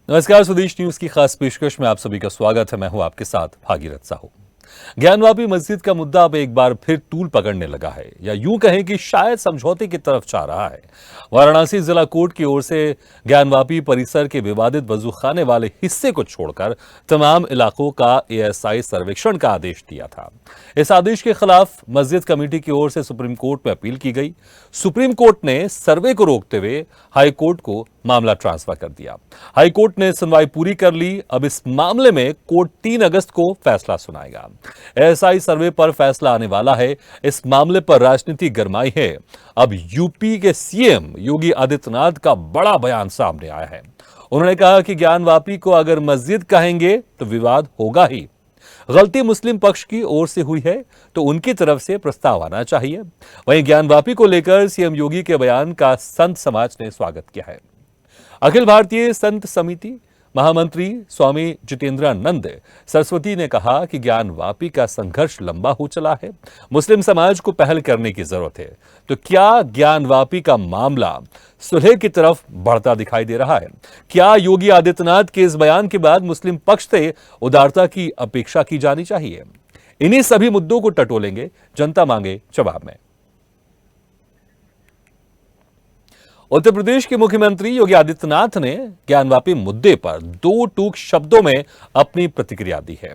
नमस्कार, स्वदेश न्यूज की खास पेशकश में आप सभी का स्वागत है। मैं हूं आपके साथ भागीरथ साहू। ज्ञानवापी मस्जिद का मुद्दा अब एक बार फिर तूल पकड़ने लगा है, या यूं कहें कि शायद समझौते की तरफ जा रहा है। वाराणसी जिला कोर्ट की ओर से ज्ञानवापी परिसर के विवादित वजूखाने वाले हिस्से को छोड़कर तमाम इलाकों का एएसआई सर्वेक्षण का आदेश दिया था। इस आदेश के खिलाफ मस्जिद कमेटी की ओर से सुप्रीम कोर्ट में अपील की गई। सुप्रीम कोर्ट ने सर्वे को रोकते हुए हाई कोर्ट को मामला ट्रांसफर कर दिया। हाई कोर्ट ने सुनवाई पूरी कर ली। अब इस मामले में कोर्ट 3 अगस्त को फैसला सुनाएगा। एएसआई सर्वे पर फैसला आने वाला है। इस मामले पर राजनीति गरमाई है। अब यूपी के सीएम योगी आदित्यनाथ का बड़ा बयान सामने आया है। उन्होंने कहा कि ज्ञानवापी को अगर मस्जिद कहेंगे तो विवाद होगा ही। गलती मुस्लिम पक्ष की ओर से हुई है तो उनकी तरफ से प्रस्ताव आना चाहिए। वहीं ज्ञानवापी को लेकर सीएम योगी के बयान का संत समाज ने स्वागत किया है। अखिल भारतीय संत समिति महामंत्री स्वामी जितेंद्रानंद सरस्वती ने कहा कि ज्ञानवापी का संघर्ष लंबा हो चला है। मुस्लिम समाज को पहल करने की जरूरत है। तो क्या ज्ञानवापी का मामला सुलह की तरफ बढ़ता दिखाई दे रहा है? क्या योगी आदित्यनाथ के इस बयान के बाद मुस्लिम पक्ष से उदारता की अपेक्षा की जानी चाहिए? इन्हीं सभी मुद्दों को टटोलेंगे जनता मांगे जवाब में। उत्तर प्रदेश के मुख्यमंत्री योगी आदित्यनाथ ने ज्ञानवापी मुद्दे पर 2 टूक शब्दों में अपनी प्रतिक्रिया दी है।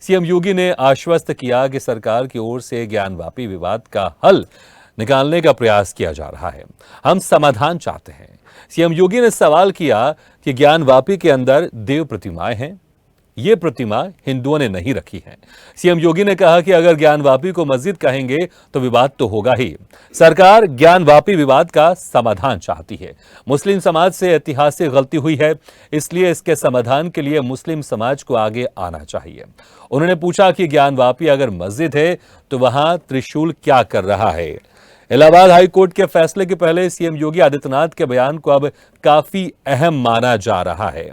सीएम योगी ने आश्वस्त किया कि सरकार की ओर से ज्ञानवापी विवाद का हल निकालने का प्रयास किया जा रहा है। हम समाधान चाहते हैं। सीएम योगी ने सवाल किया कि ज्ञानवापी के अंदर देव प्रतिमाएं हैं। ये प्रतिमा हिंदुओं ने नहीं रखी है। सीएम योगी ने कहा कि अगर ज्ञानवापी को मस्जिद कहेंगे तो विवाद तो होगा ही। सरकार ज्ञानवापी विवाद का समाधान चाहती है। मुस्लिम समाज से ऐतिहासिक गलती हुई है, इसलिए इसके समाधान के लिए मुस्लिम समाज को आगे आना चाहिए। उन्होंने पूछा कि ज्ञानवापी अगर मस्जिद है तो वहां त्रिशूल क्या कर रहा है? इलाहाबाद हाई कोर्ट के फैसले के पहले सीएम योगी आदित्यनाथ के बयान को अब काफी अहम माना जा रहा है।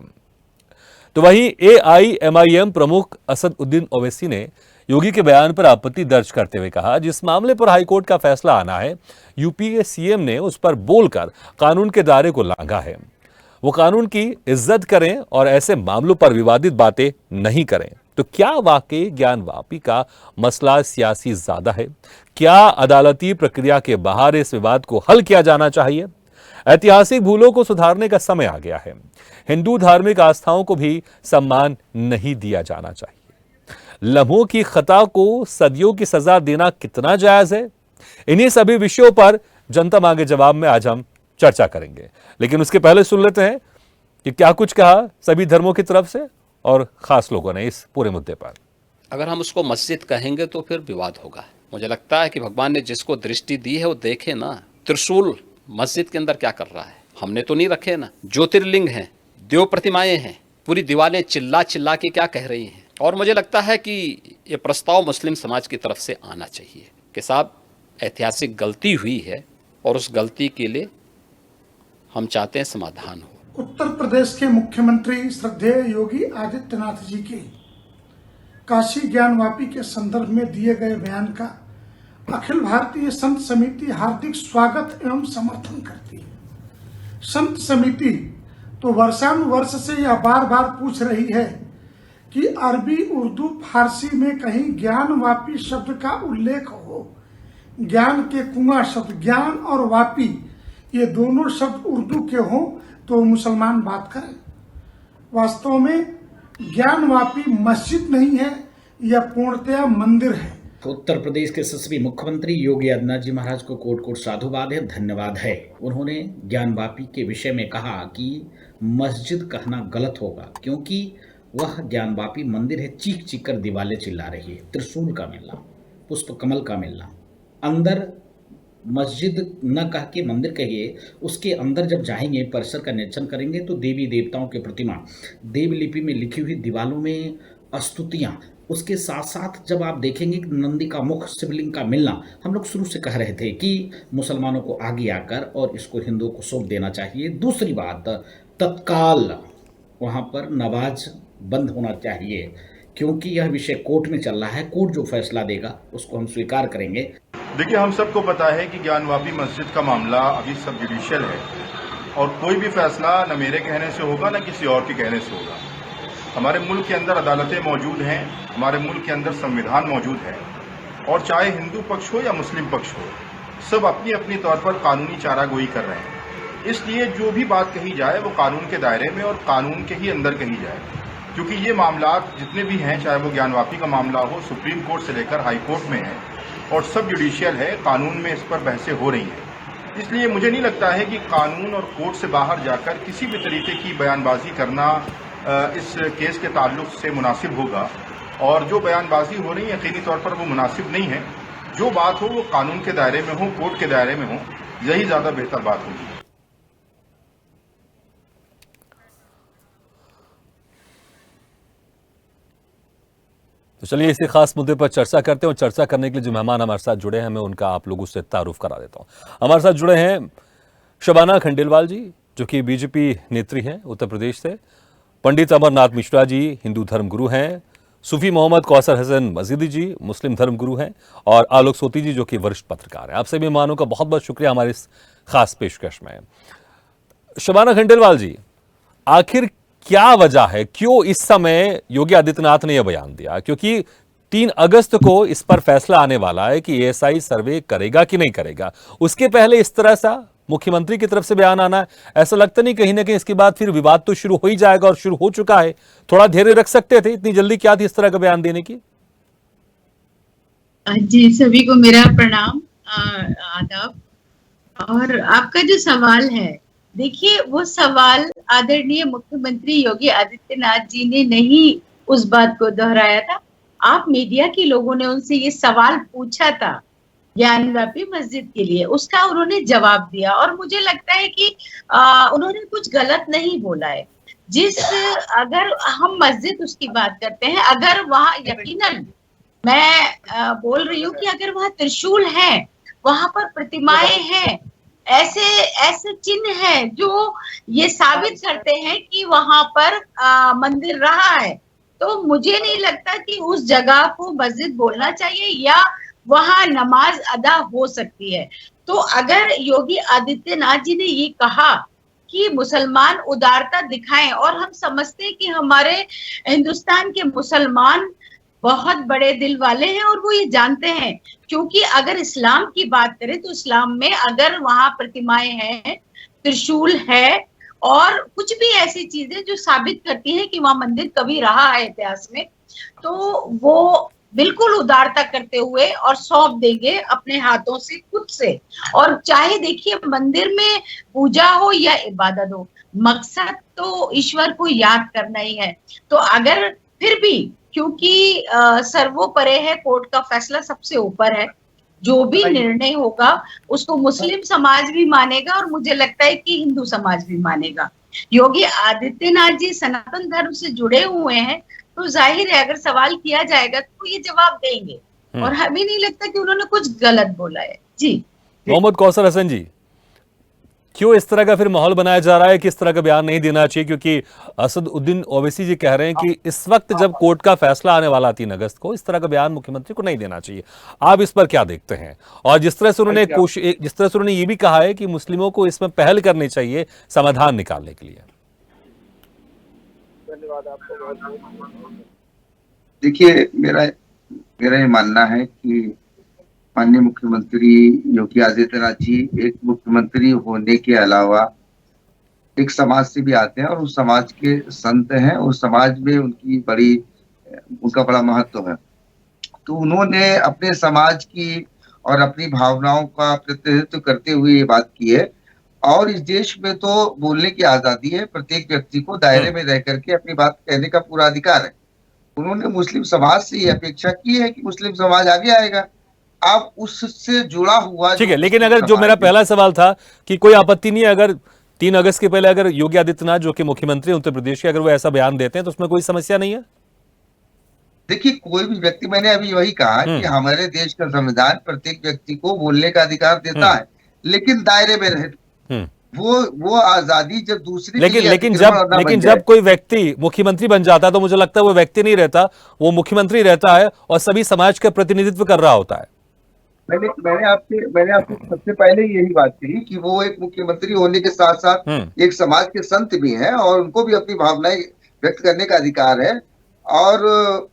तो वहीं एआईएमआईएम प्रमुख असदुद्दीन ओवैसी ने योगी के बयान पर आपत्ति दर्ज करते हुए कहा, जिस मामले पर हाईकोर्ट का फैसला आना है, यूपी के सीएम ने उस पर बोलकर कानून के दायरे को लांघा है। वो कानून की इज्जत करें और ऐसे मामलों पर विवादित बातें नहीं करें। तो क्या वाकई ज्ञानवापी का मसला सियासी ज्यादा है? क्या अदालती प्रक्रिया के बाहर इस विवाद को हल किया जाना चाहिए? ऐतिहासिक भूलों को सुधारने का समय आ गया है। हिंदू धार्मिक आस्थाओं को भी सम्मान नहीं दिया जाना चाहिए। लम्हों की खता को सदियों की सजा देना कितना जायज है? इन्हीं सभी विषयों पर जनता मांगे जवाब में आज हम चर्चा करेंगे। लेकिन उसके पहले सुन लेते हैं कि क्या कुछ कहा सभी धर्मों की तरफ से और खास लोगों ने इस पूरे मुद्दे पर। अगर हम उसको मस्जिद कहेंगे तो फिर विवाद होगा। मुझे लगता है कि भगवान ने जिसको दृष्टि दी है वो देखे ना, त्रिशूल मस्जिद के अंदर क्या कर रहा है। हमने तो नहीं रखे ना। ज्योतिर्लिंग हैं, देव प्रतिमाएं हैं, पूरी दीवारें चिल्ला चिल्ला के क्या कह रही हैं। और मुझे लगता है कि ये प्रस्ताव मुस्लिम समाज की तरफ से आना चाहिए कि साहब ऐतिहासिक गलती हुई है और उस गलती के लिए हम चाहते हैं समाधान हो। उत्तर प्रदेश के मुख्यमंत्री श्रद्धेय योगी आदित्यनाथ जी के काशी ज्ञानवापी के संदर्भ में दिए गए बयान का अखिल भारतीय संत समिति हार्दिक स्वागत एवं समर्थन करती है। संत समिति तो वर्षानुवर्ष से यह बार बार पूछ रही है कि अरबी, उर्दू, फारसी में कहीं ज्ञानवापी शब्द का उल्लेख हो। ज्ञान के कुआं शब्द ज्ञान और वापी ये दोनों शब्द उर्दू के हों तो मुसलमान बात करें। वास्तव में ज्ञानवापी मस्जिद नहीं है, यह पूर्णतया मंदिर है। उत्तर प्रदेश के यशस्वी मुख्यमंत्री योगी आदित्यनाथ जी महाराज को कोट कोट साधुवाद है, धन्यवाद है। उन्होंने ज्ञानवापी के विषय में कहा कि मस्जिद कहना गलत होगा क्योंकि वह ज्ञानवापी मंदिर है। चीख चीख कर दीवारें चिल्ला रही है। त्रिशूल का मिलना, पुष्प कमल का मिलना, अंदर मस्जिद न कह के मंदिर कहिए, उसके अंदर जब जाएंगे, परिसर का निरीक्षण करेंगे तो देवी देवताओं की प्रतिमा, देवलिपि में लिखी हुई दीवारों में स्तुतियाँ, उसके साथ साथ जब आप देखेंगे कि नंदी का मुख, शिवलिंग का मिलना, हम लोग शुरू से कह रहे थे कि मुसलमानों को आगे आकर और इसको हिंदुओं को सौंप देना चाहिए। दूसरी बात, तत्काल वहाँ पर नमाज बंद होना चाहिए क्योंकि यह विषय कोर्ट में चल रहा है। कोर्ट जो फैसला देगा उसको हम स्वीकार करेंगे। देखिए, हम सबको पता है कि ज्ञानवापी मस्जिद का मामला अभी सब जुडिशियल है और कोई भी फैसला न मेरे कहने से होगा न किसी और के कहने से होगा। हमारे मुल्क के अंदर अदालतें मौजूद हैं, हमारे मुल्क के अंदर संविधान मौजूद है, और चाहे हिंदू पक्ष हो या मुस्लिम पक्ष हो, सब अपनी अपनी तौर पर कानूनी चारागोई कर रहे हैं। इसलिए जो भी बात कही जाए वो कानून के दायरे में और कानून के ही अंदर कही जाए, क्योंकि ये मामला जितने भी हैं, चाहे वो ज्ञानवापी का मामला हो, सुप्रीम कोर्ट से लेकर हाई कोर्ट में है और सब जुडिशियल है, कानून में इस पर बहसें हो रही हैं। इसलिए मुझे नहीं लगता है कि कानून और कोर्ट से बाहर जाकर किसी भी तरीके की बयानबाजी करना इस केस के ताल्लुक से मुनासिब होगा, और जो बयानबाजी हो रही है यकीनी तौर पर वो मुनासिब नहीं है। जो बात हो वो कानून के दायरे में हो, कोर्ट के दायरे में हो, यही ज्यादा बेहतर बात होगी। तो चलिए इसी खास मुद्दे पर चर्चा करते हैं, और चर्चा करने के लिए जो मेहमान हमारे साथ जुड़े हैं मैं उनका आप लोगों से तारुफ करा देता हूं। हमारे साथ जुड़े हैं शबाना खंडेलवाल जी, जो कि बीजेपी नेत्री हैं उत्तर प्रदेश से, पंडित अमरनाथ मिश्रा जी हिंदू धर्म गुरु हैं, सूफी मोहम्मद कौसर हसन मजीदी जी मुस्लिम धर्म गुरु हैं, और आलोक सोती जी जो कि वरिष्ठ पत्रकार हैं। आप सभी मेहमानों का बहुत बहुत शुक्रिया हमारे इस खास पेशकश में। शबाना खंडेलवाल जी, आखिर क्या वजह है, क्यों इस समय योगी आदित्यनाथ ने यह बयान दिया? क्योंकि 3 अगस्त को इस पर फैसला आने वाला है कि एएसआई सर्वे करेगा कि नहीं करेगा। उसके पहले इस तरह सा मुख्यमंत्री की तरफ से बयान आना है, ऐसा लगता नहीं कहीं ना कहीं इसके बाद फिर विवाद तो शुरू हो ही जाएगा, और शुरू हो चुका है। थोड़ा धैर्य रख सकते थे, इतनी जल्दी क्या थी इस तरह का बयान देने की? जी, सभी को मेरा प्रणाम, आदाब। और आपका जो सवाल है, देखिए वो सवाल आदरणीय मुख्यमंत्री योगी आदित्यनाथ जी ने नहीं उस बात को दोहराया था। आप मीडिया के लोगों ने उनसे ये सवाल पूछा था ज्ञानवापी मस्जिद के लिए, उसका उन्होंने जवाब दिया, और मुझे लगता है कि उन्होंने कुछ गलत नहीं बोला है। अगर हम मस्जिद उसकी बात करते हैं, अगर वहाँ यकीनन मैं बोल रही हूँ कि अगर वहाँ त्रिशूल है, वहां पर प्रतिमाएं हैं, ऐसे चिन्ह हैं जो ये साबित करते हैं कि वहां पर मंदिर रहा है, तो मुझे नहीं लगता कि उस जगह को मस्जिद बोलना चाहिए या वहां नमाज अदा हो सकती है। तो अगर योगी आदित्यनाथ जी ने ये कहा कि मुसलमान उदारता दिखाएं, और हम समझते हैं कि हमारे हिंदुस्तान के मुसलमान बहुत बड़े दिल वाले हैं और वो ये जानते हैं, क्योंकि अगर इस्लाम की बात करें तो इस्लाम में अगर वहां प्रतिमाएं हैं, त्रिशूल है और कुछ भी ऐसी चीजें जो साबित करती हैं कि वहां मंदिर कभी रहा है इतिहास में, तो वो बिल्कुल उदारता करते हुए और सौंप देंगे अपने हाथों से, खुद से। और चाहे देखिए मंदिर में पूजा हो या इबादत हो, मकसद तो ईश्वर को याद करना ही है। तो अगर फिर भी, क्योंकि सर्वोपरि है, कोर्ट का फैसला सबसे ऊपर है, जो भी निर्णय होगा उसको मुस्लिम समाज भी मानेगा और मुझे लगता है कि हिंदू समाज भी मानेगा। योगी आदित्यनाथ जी सनातन धर्म से जुड़े हुए हैं, तो जाहिर है अगर सवाल किया जाएगा तो ये जवाब देंगे, और हमें नहीं लगता कि उन्होंने कुछ गलत बोला है। जी मोहम्मद कौसर हसन जी, क्यों इस तरह का फिर माहौल बनाया जा रहा है कि इस तरह का बयान नहीं देना चाहिए? क्योंकि असदुद्दीन ओवैसी जी कह रहे हैं कि इस वक्त जब कोर्ट का फैसला आने वाला 3 अगस्त को, इस तरह का बयान मुख्यमंत्री को नहीं देना चाहिए। आप इस पर क्या देखते हैं? और जिस तरह से उन्होंने ये भी कहा है कि मुस्लिमों को इसमें पहल करनी चाहिए समाधान निकालने के लिए। धन्यवाद आपको बहुत। देखिए, मेरा ये मानना है कि माननीय मुख्यमंत्री योगी आदित्यनाथ जी एक मुख्यमंत्री होने के अलावा एक समाज से भी आते हैं और उस समाज के संत हैं, उस समाज में उनका बड़ा महत्व है। तो उन्होंने अपने समाज की और अपनी भावनाओं का प्रतिनिधित्व करते हुए ये बात की है, और इस देश में तो बोलने की आजादी है, प्रत्येक व्यक्ति को दायरे में रह करके अपनी बात कहने का पूरा अधिकार है। उन्होंने मुस्लिम समाज से ये अपेक्षा की है कि मुस्लिम समाज आगे आएगा। अब उससे जुड़ा हुआ, ठीक है, लेकिन अगर जो मेरा पहला सवाल था कि कोई आपत्ति नहीं है अगर 3 अगस्त के पहले अगर योगी आदित्यनाथ जो कि मुख्यमंत्री उत्तर प्रदेश के, अगर वो ऐसा बयान देते हैं तो उसमें कोई समस्या नहीं है? देखिए, कोई भी व्यक्ति, मैंने अभी वही कहा कि हमारे देश का संविधान प्रत्येक व्यक्ति को बोलने का अधिकार देता है, लेकिन दायरे में रहे। वो आजादी जब दूसरी, लेकिन जब कोई व्यक्ति मुख्यमंत्री बन जाता है तो मुझे लगता है वो व्यक्ति नहीं रहता, वो मुख्यमंत्री रहता है और सभी समाज का प्रतिनिधित्व कर रहा होता है। मैंने आपसे सबसे पहले यही बात कही कि वो एक मुख्यमंत्री होने के साथ साथ एक समाज के संत भी हैं और उनको भी अपनी भावनाएं व्यक्त करने का अधिकार है। और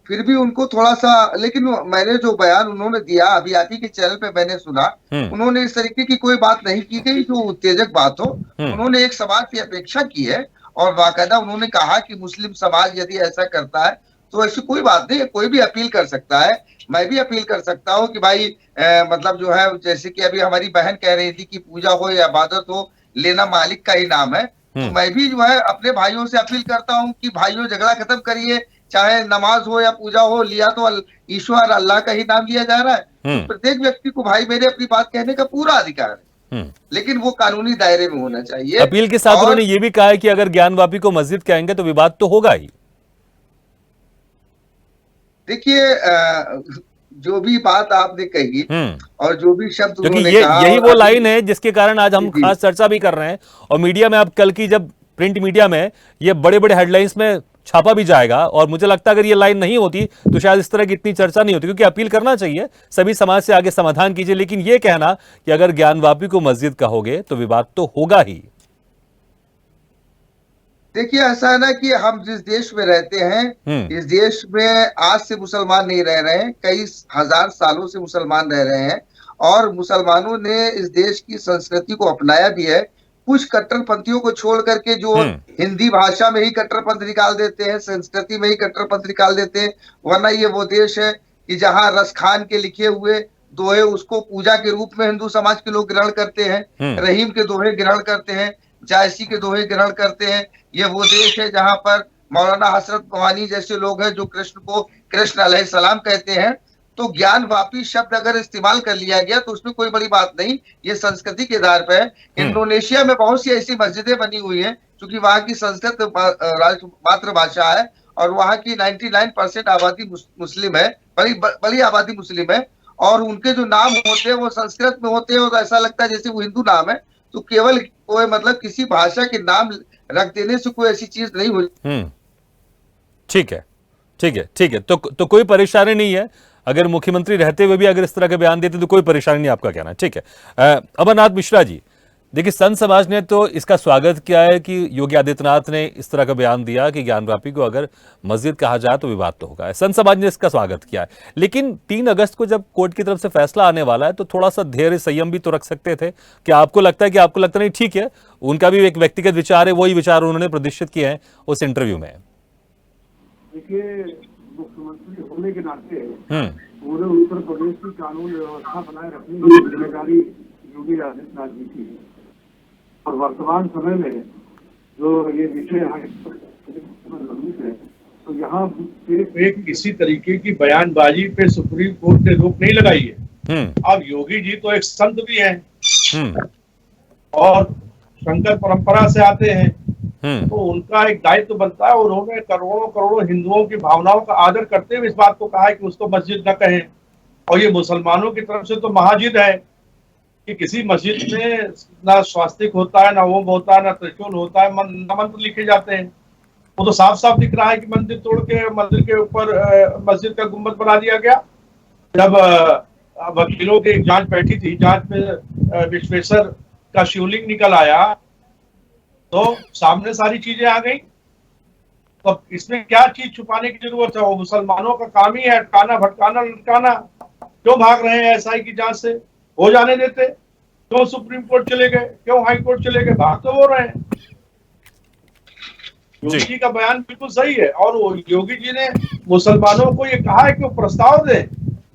फिर भी उनको थोड़ा सा, लेकिन मैंने जो बयान उन्होंने दिया अभी आप ही के चैनल पे मैंने सुना, उन्होंने इस तरीके की कोई बात नहीं की गई जो उत्तेजक बात हो। उन्होंने एक समाज की अपेक्षा की है और बाकायदा उन्होंने कहा कि मुस्लिम समाज यदि ऐसा करता है तो ऐसी कोई बात नहीं है, कोई भी अपील कर सकता है। मैं भी अपील कर सकता हूँ कि भाई मतलब जो है, जैसे कि अभी हमारी बहन कह रही थी कि पूजा हो या इबादत हो, लेना मालिक का ही नाम है। तो मैं भी जो है अपने भाइयों से अपील करता हूँ कि भाइयों झगड़ा खत्म करिए, चाहे नमाज हो या पूजा हो, लिया तो ईश्वर अल्लाह का ही नाम लिया जा रहा है। तो प्रत्येक व्यक्ति को भाई मेरे अपनी बात कहने का पूरा अधिकार है, लेकिन वो कानूनी दायरे में होना चाहिए। अपील के साथ उन्होंने ये भी कहा है कि अगर ज्ञानवापी को मस्जिद कहेंगे तो विवाद तो होगा ही। देखिए जो भी बात आपने कही और जो भी शब्द क्योंकि उन्होंने ये कहा, यही वो लाइन है जिसके कारण आज हम खास चर्चा भी कर रहे हैं और मीडिया में अब कल की जब प्रिंट मीडिया में ये बड़े बड़े हेडलाइंस में छापा भी जाएगा। और मुझे लगता है अगर ये लाइन नहीं होती तो शायद इस तरह की इतनी चर्चा नहीं होती, क्योंकि अपील करना चाहिए सभी समाज से आगे समाधान कीजिए, लेकिन ये कहना कि अगर ज्ञानवापी को मस्जिद कहोगे तो विवाद तो होगा ही। देखिए ऐसा है ना कि हम जिस देश में रहते हैं, इस देश में आज से मुसलमान नहीं रह रहे हैं, कई हजार सालों से मुसलमान रह रहे हैं और मुसलमानों ने इस देश की संस्कृति को अपनाया भी है। कुछ कट्टरपंथियों को छोड़ करके जो हिंदी भाषा में ही कट्टरपंथ निकाल देते हैं, संस्कृति में ही कट्टरपंथ निकाल देते हैं, वरना ये वो देश है कि जहाँ रस खान के लिखे हुए दोहे उसको पूजा के रूप में हिंदू समाज के लोग ग्रहण करते हैं, रहीम के दोहे ग्रहण करते हैं, जायसी के दोहे ग्रहण करते हैं। ये वो देश है जहां पर मौलाना हसरत मोहानी जैसे लोग हैं जो कृष्ण को कृष्ण अलैहिस्सलाम कहते हैं। तो ज्ञानवापी शब्द अगर इस्तेमाल कर लिया गया तो उसमें कोई बड़ी बात नहीं, ये संस्कृति के आधार पर है। इंडोनेशिया में बहुत सी ऐसी मस्जिदें बनी हुई हैं क्योंकि वहां की संस्कृत मातृभाषा है और वहां की 99% आबादी मुस्लिम है, बड़ी आबादी मुस्लिम है और उनके जो नाम होते हैं वो संस्कृत में होते हैं और ऐसा लगता है जैसे वो हिंदू नाम है। तो केवल कोई मतलब किसी भाषा के नाम रख देने से कोई ऐसी चीज नहीं हो। ठीक है, ठीक है, ठीक है। तो कोई परेशानी नहीं है अगर मुख्यमंत्री रहते हुए भी अगर इस तरह के बयान देते तो कोई परेशानी नहीं, आपका कहना है। ठीक है। अमरनाथ मिश्रा जी, देखिए संत समाज ने तो इसका स्वागत किया है कि योगी आदित्यनाथ ने इस तरह का बयान दिया कि ज्ञानवापी को अगर मस्जिद कहा जाए तो विवाद तो होगा। संत समाज ने इसका स्वागत किया है, लेकिन 3 अगस्त को जब कोर्ट की तरफ से फैसला आने वाला है तो थोड़ा सा धैर्य संयम भी तो रख सकते थे। क्या आपको लगता है कि आपको लगता नहीं ठीक है, उनका भी एक व्यक्तिगत विचार है, वही विचार उन्होंने प्रदर्शित किए हैं उस इंटरव्यू में? देखिए मुख्यमंत्री होने के नाते पूरे उत्तर प्रदेश की कानून व्यवस्था बनाए रखने की जिम्मेदारी योगी आदित्यनाथ जी की है और वर्तमान समय में जो ये विषय है तो यहाँ सिर्फ एक इसी तरीके की बयानबाजी पे सुप्रीम कोर्ट ने रोक नहीं लगाई है। अब योगी जी तो एक संत भी हैं और शंकर परंपरा से आते हैं, तो उनका एक दायित्व बनता है। उन्होंने करोड़ों करोड़ों हिंदुओं की भावनाओं का आदर करते हुए इस बात को कहा है कि उसको मस्जिद न कहें। और ये मुसलमानों की तरफ से तो महाजिद है कि किसी मस्जिद में ना स्वास्तिक होता है, ना ओम होता है, ना त्रिशूल होता है, न मंत्र लिखे जाते हैं। वो तो साफ साफ दिख रहा है कि मंदिर तोड़ के मंदिर के ऊपर मस्जिद का गुम्बद बना दिया गया। जब वकीलों की एक जांच बैठी थी, जांच में विश्वेश्वर का शिवलिंग निकल आया तो सामने सारी चीजें आ गई। तो इसमें क्या चीज छुपाने की जरूरत है? वो मुसलमानों का काम ही है अटकाना, भटकाना, लटकाना। क्यों भाग रहे हैं एसआई की जांच से? हो जाने देते। क्यों सुप्रीम कोर्ट चले गए, क्यों हाई कोर्ट चले गए? भाग तो हो रहे हैं। योगी जी का बयान बिल्कुल सही है और वो योगी जी ने मुसलमानों को ये कहा है कि वो प्रस्ताव दें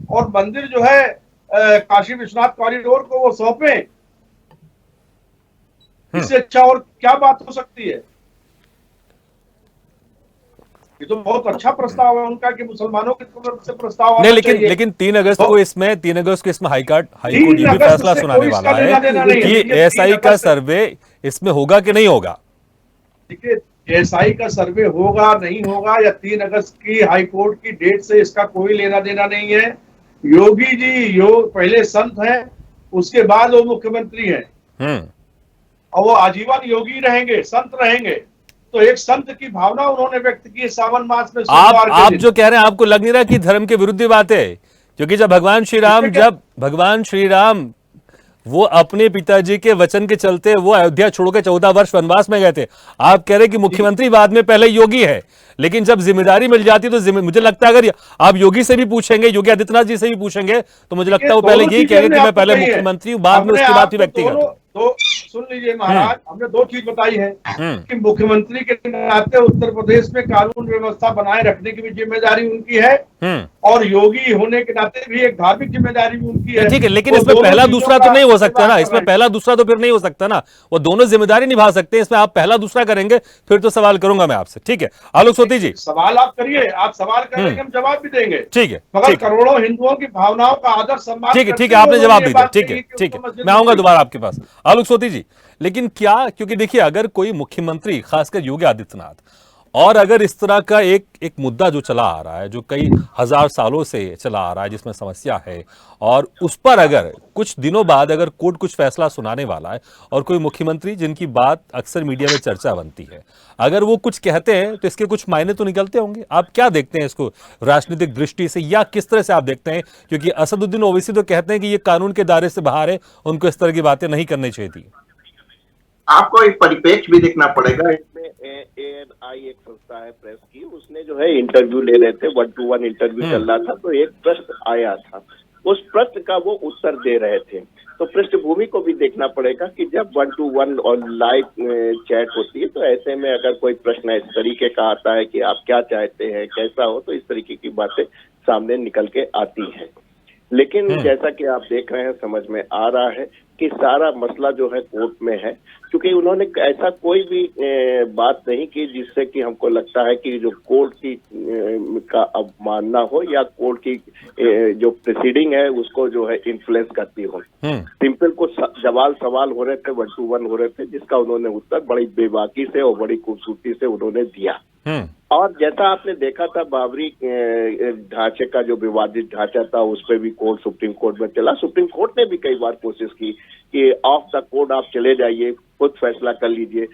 और मंदिर जो है काशी विश्वनाथ कॉरिडोर को वो सौंपे। इससे अच्छा और क्या बात हो सकती है? ये तो बहुत अच्छा प्रस्ताव है उनका कि मुसलमानों की तरफ से प्रस्ताव नहीं, लेकिन 3 अगस्त को इसमें हाई कोर्ट ये भी फैसला सुनाने वाला है कि एसआई का सर्वे इसमें होगा कि नहीं होगा। देखिए एसआई का सर्वे होगा नहीं होगा या 3 अगस्त की हाई कोर्ट की डेट से इसका कोई लेना देना नहीं है। योगी जी पहले संत हैं, उसके बाद वो मुख्यमंत्री हैं और वो आजीवन योगी रहेंगे, संत रहेंगे। तो एक संत की भावना उन्होंने व्यक्त की सावन मास में। आप जो कह रहे हैं आपको लग नहीं रहा कि धर्म के विरुद्ध बात है क्योंकि जब भगवान श्री राम वो अपने पिताजी के वचन के चलते वो अयोध्या छोड़कर 14 वर्ष वनवास में गए थे। आप कह रहे कि मुख्यमंत्री बाद में पहले योगी है, लेकिन जब जिम्मेदारी मिल जाती है तो मुझे लगता है अगर आप योगी से भी पूछेंगे, योगी आदित्यनाथ जी से भी पूछेंगे, तो मुझे लगता है वो पहले यही कहेंगे कि मैं पहले मुख्यमंत्री हूं, बाद में उसकी बात ही व्यक्तिगत। तो सुन लीजिए महाराज, हमने दो चीज बताई है कि मुख्यमंत्री के नाते उत्तर प्रदेश में कानून व्यवस्था बनाए रखने की भी जिम्मेदारी उनकी है और योगी होने के नाते भी एक धार्मिक जिम्मेदारी भी उनकी है। ठीक है, लेकिन इसमें पहला दूसरा तो नहीं हो सकता ना, इसमें पहला दूसरा तो फिर नहीं हो सकता ना, वो दोनों जिम्मेदारी निभा सकते हैं। इसमें आप पहला दूसरा करेंगे फिर तो सवाल करूंगा मैं आपसे। ठीक है आलोक सोती जी, सवाल आप करिए, आप सवाल करेंगे हम जवाब भी देंगे। ठीक है, मगर करोड़ों हिंदुओं की भावनाओं का आदर सम्मान। ठीक है आपने जवाब दे दिया। ठीक है मैं आऊंगा दोबारा आपके पास। आलोक सोती जी, लेकिन क्या, क्योंकि देखिए अगर कोई मुख्यमंत्री खासकर योगी आदित्यनाथ, और अगर इस तरह का एक मुद्दा जो चला आ रहा है, जो कई हजार सालों से चला आ रहा है, जिसमें समस्या है, और उस पर अगर कुछ दिनों बाद अगर कोर्ट कुछ फैसला सुनाने वाला है और कोई मुख्यमंत्री जिनकी बात अक्सर मीडिया में चर्चा बनती है, अगर वो कुछ कहते हैं तो इसके कुछ मायने तो निकलते होंगे। आप क्या देखते हैं इसको राजनीतिक दृष्टि से, या किस तरह से आप देखते हैं? क्योंकि असदुद्दीन ओवैसी तो कहते हैं कि ये कानून के दायरे से बाहर है, उनको इस तरह की बातें नहीं करनी चाहिए थी। आपको एक परिपेक्ष भी देखना पड़ेगा। इसमें ANI एक संस्था है प्रेस की, उसने जो है इंटरव्यू ले रहे थे, 1-to-1 इंटरव्यू चल रहा था, तो एक प्रश्न आया था, उस प्रश्न का वो उत्तर दे रहे थे। तो पृष्ठभूमि को भी देखना पड़ेगा कि जब 1-to-1 और लाइव चैट होती है, तो ऐसे में अगर कोई प्रश्न इस तरीके का आता है कि आप क्या चाहते हैं, कैसा हो, तो इस तरीके की बातें सामने निकल के आती हैं। लेकिन जैसा कि आप देख रहे हैं, समझ में आ रहा है कि सारा मसला जो है कोर्ट में है, क्योंकि उन्होंने ऐसा कोई भी बात नहीं की जिससे कि हमको लगता है कि जो कोर्ट की का अवमानना हो या कोर्ट की जो प्रोसीडिंग है उसको जो है इन्फ्लुएंस करती हो। सिंपल कुछ सवाल हो रहे थे, 1-to-1 हो रहे थे, जिसका उन्होंने उत्तर बड़ी बेबाकी से और बड़ी खूबसूरती से उन्होंने दिया। और जैसा आपने देखा था बाबरी ढांचे का जो विवादित ढांचा था, उस पर भी कोर्ट सुप्रीम कोर्ट में चला। सुप्रीम कोर्ट ने भी कई बार कोशिश की कि ऑफ द कोर्ट आप चले जाइए, खुद फैसला कर लीजिए,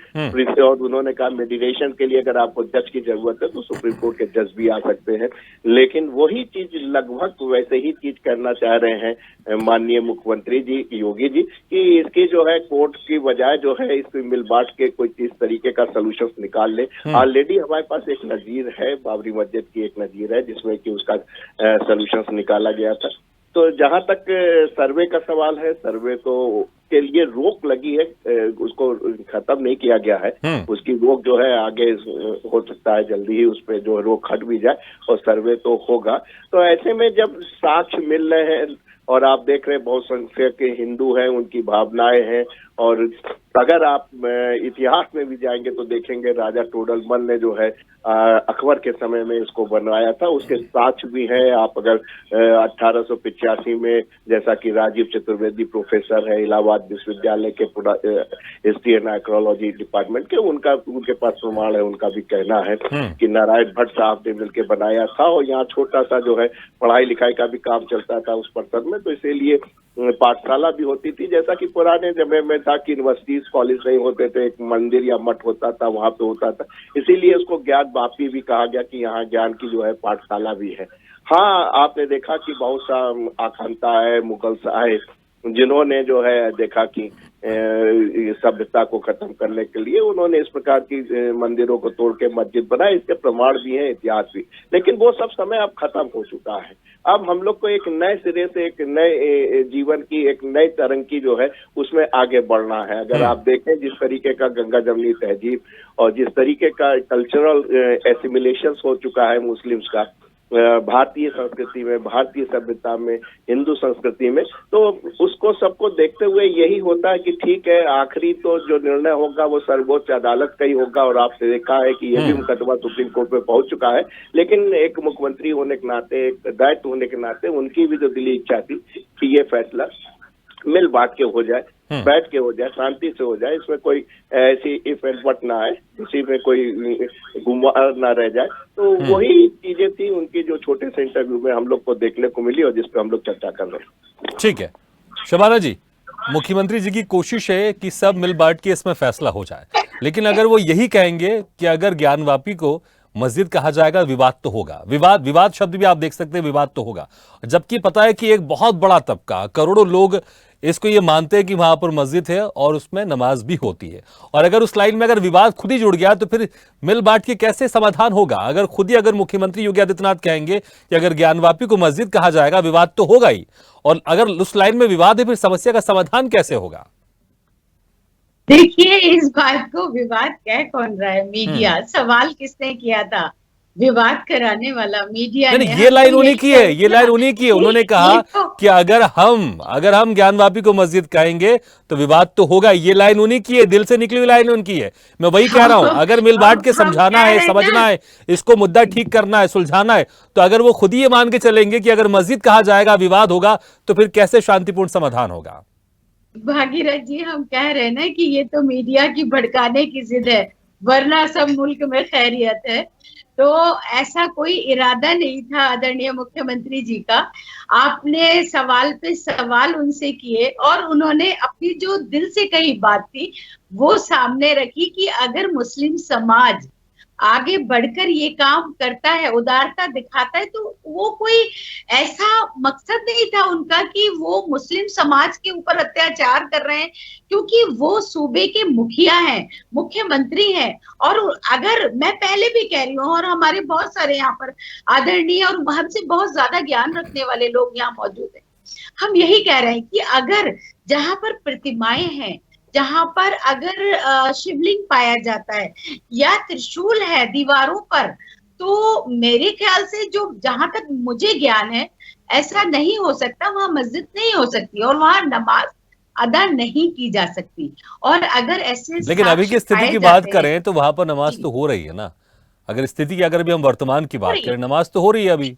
और उन्होंने कहा मेडिटेशन के लिए अगर आपको जज की जरूरत है तो सुप्रीम कोर्ट के जज भी आ सकते हैं। लेकिन वही चीज लगभग वैसे ही चीज करना चाह रहे हैं माननीय मुख्यमंत्री जी योगी जी, कि इसकी जो है कोर्ट की बजाय जो है इसको मिल बांट के कोई इस तरीके का सोल्यूशन निकाल ले। ऑलरेडी हमारे पास एक नजीर है, बाबरी मस्जिद की एक नजीर है जिसमें कि उसका सोल्यूशन निकाला गया था। तो जहां तक सर्वे का सवाल है, सर्वे तो के लिए रोक लगी है, उसको खत्म नहीं किया गया है। उसकी रोक जो है आगे हो सकता है जल्दी ही उस पर जो रोक हट भी जाए और सर्वे तो होगा। तो ऐसे में जब साक्ष्य मिल रहे हैं और आप देख रहे हैं बहुत संख्यक के हिंदू हैं, उनकी भावनाएं हैं, और अगर आप इतिहास में भी जाएंगे तो देखेंगे राजा टोडरमल ने जो है अकबर के समय में इसको बनवाया था, उसके साक्ष्य भी हैं। आप अगर 1885 में, जैसा कि राजीव चतुर्वेदी प्रोफेसर है इलाहाबाद विश्वविद्यालय के हिस्ट्री एंड आर्कियोलॉजी डिपार्टमेंट के, उनके पास प्रमाण है, उनका भी कहना है कि नारायण भट्ट साहब ने मिलकर बनाया था, और यहाँ छोटा सा जो है पढ़ाई लिखाई का भी काम चलता था उस परिसर में, तो इसीलिए पाठशाला भी होती थी। जैसा कि पुराने समय में था कि यूनिवर्सिटीज कॉलेज नहीं होते थे, एक मंदिर या मठ होता था, वहां पे होता था, इसीलिए उसको ज्ञान वापी भी कहा गया कि यहाँ ज्ञान की जो है पाठशाला भी है। हाँ, आपने देखा कि बहुत सा आकांक्षा है, मुगल्स आए जिन्होंने जो है देखा कि सभ्यता को खत्म करने के लिए उन्होंने इस प्रकार की मंदिरों को तोड़ के मस्जिद बनाए, इसके प्रमाण भी हैं, इतिहास भी। लेकिन वो सब समय अब खत्म हो चुका है। अब हम लोग को एक नए सिरे से, एक नए जीवन की, एक नई तरंग की जो है उसमें आगे बढ़ना है। अगर आप देखें जिस तरीके का गंगा जमनी तहजीब और जिस तरीके का कल्चरल एसिमिलेशन हो चुका है मुस्लिम्स का भारतीय संस्कृति में, भारतीय सभ्यता में, हिंदू संस्कृति में, तो उसको सबको देखते हुए यही होता है कि ठीक है, आखिरी तो जो निर्णय होगा वो सर्वोच्च अदालत का ही होगा। और आपने देखा है कि यह भी मुकदमा सुप्रीम कोर्ट में पहुंच चुका है। लेकिन एक मुख्यमंत्री होने के नाते, एक दायित्व होने के नाते उनकी भी जो दिली इच्छा थी कि ये फैसला मिल बांट के हो जाए, बैठ के हो जाए, शांति से हो जाए, इसमें कोई ऐसी इफ एंड बट ना आए, किसी में कोई गुमराह ना रह जाए। तो वही चीजें थी उनकी जो छोटे से इंटरव्यू में हम लोग को देखने को मिली और जिस पे हम लोग चर्चा कर रहे हैं। ठीक है शबाना जी, मुख्यमंत्री जी की कोशिश है कि सब मिल बांट के इसमें फैसला हो जाए, लेकिन अगर वो यही कहेंगे कि अगर ज्ञानवापी को मस्जिद कहा जाएगा विवाद तो होगा। विवाद शब्द भी आप देख सकते हैं, विवाद तो होगा। जबकि पता है कि एक बहुत बड़ा तबका, करोड़ों लोग इसको ये मानते हैं कि वहां पर मस्जिद है और उसमें नमाज भी होती है। और अगर उस लाइन में अगर विवाद खुद ही जुड़ गया तो फिर मिल बांट के कैसे समाधान होगा? अगर मुख्यमंत्री योगी आदित्यनाथ कहेंगे कि अगर ज्ञानवापी को मस्जिद कहा जाएगा, विवाद तो होगा ही, और अगर उस लाइन में विवाद है फिर समस्या का समाधान कैसे होगा? देखिए, इस बात को विवाद कह कौन रहा है? मीडिया। सवाल किसने किया था? विवाद कराने वाला मीडिया ने। ये लाइन उन्हीं की है, ये लाइन उन्हीं की है। उन्होंने कहा कि अगर हम ज्ञानवापी को मस्जिद कहेंगे तो विवाद तो होगा। ये लाइन उन्हीं की है, दिल से निकली हुई लाइन उनकी है। मैं वही कह रहा हूं, अगर मिल बांट के समझाना है, समझना है, इसको मुद्दा ठीक करना है, सुलझाना है, तो अगर वो खुद ही ये मान के चलेंगे कि अगर मस्जिद कहा जाएगा विवाद होगा, तो फिर कैसे शांतिपूर्ण समाधान होगा? भागीरथ जी, हम कह रहे हैं ना कि ये तो मीडिया की भड़काने की जिद है, वरना सब मुल्क में खैरियत है। तो ऐसा कोई इरादा नहीं था आदरणीय मुख्यमंत्री जी का। आपने सवाल पे सवाल उनसे किए और उन्होंने अपनी जो दिल से कही बात थी वो सामने रखी कि अगर मुस्लिम समाज आगे बढ़कर ये काम करता है, उदारता दिखाता है, तो वो कोई ऐसा मकसद नहीं था उनका कि वो मुस्लिम समाज के ऊपर अत्याचार कर रहे हैं, क्योंकि वो सूबे के मुखिया हैं, मुख्यमंत्री हैं। और अगर मैं पहले भी कह रही हूँ, और हमारे बहुत सारे यहाँ पर आदरणीय और हमसे बहुत ज्यादा ज्ञान रखने वाले लोग यहाँ मौजूद हैं, हम यही कह रहे हैं कि अगर जहां पर प्रतिमाएं हैं, जहां पर अगर शिवलिंग पाया जाता है या त्रिशूल है दीवारों पर, तो मेरे ख्याल से जो जहां तक मुझे ज्ञान है, ऐसा नहीं हो सकता, वहां मस्जिद नहीं हो सकती और वहां नमाज अदा नहीं की जा सकती। और अगर ऐसे लेकिन अभी की स्थिति की बात करें तो वहां पर नमाज तो हो रही है ना। अगर स्थिति की अगर भी हम वर्तमान की बात करें, नमाज तो हो रही है अभी।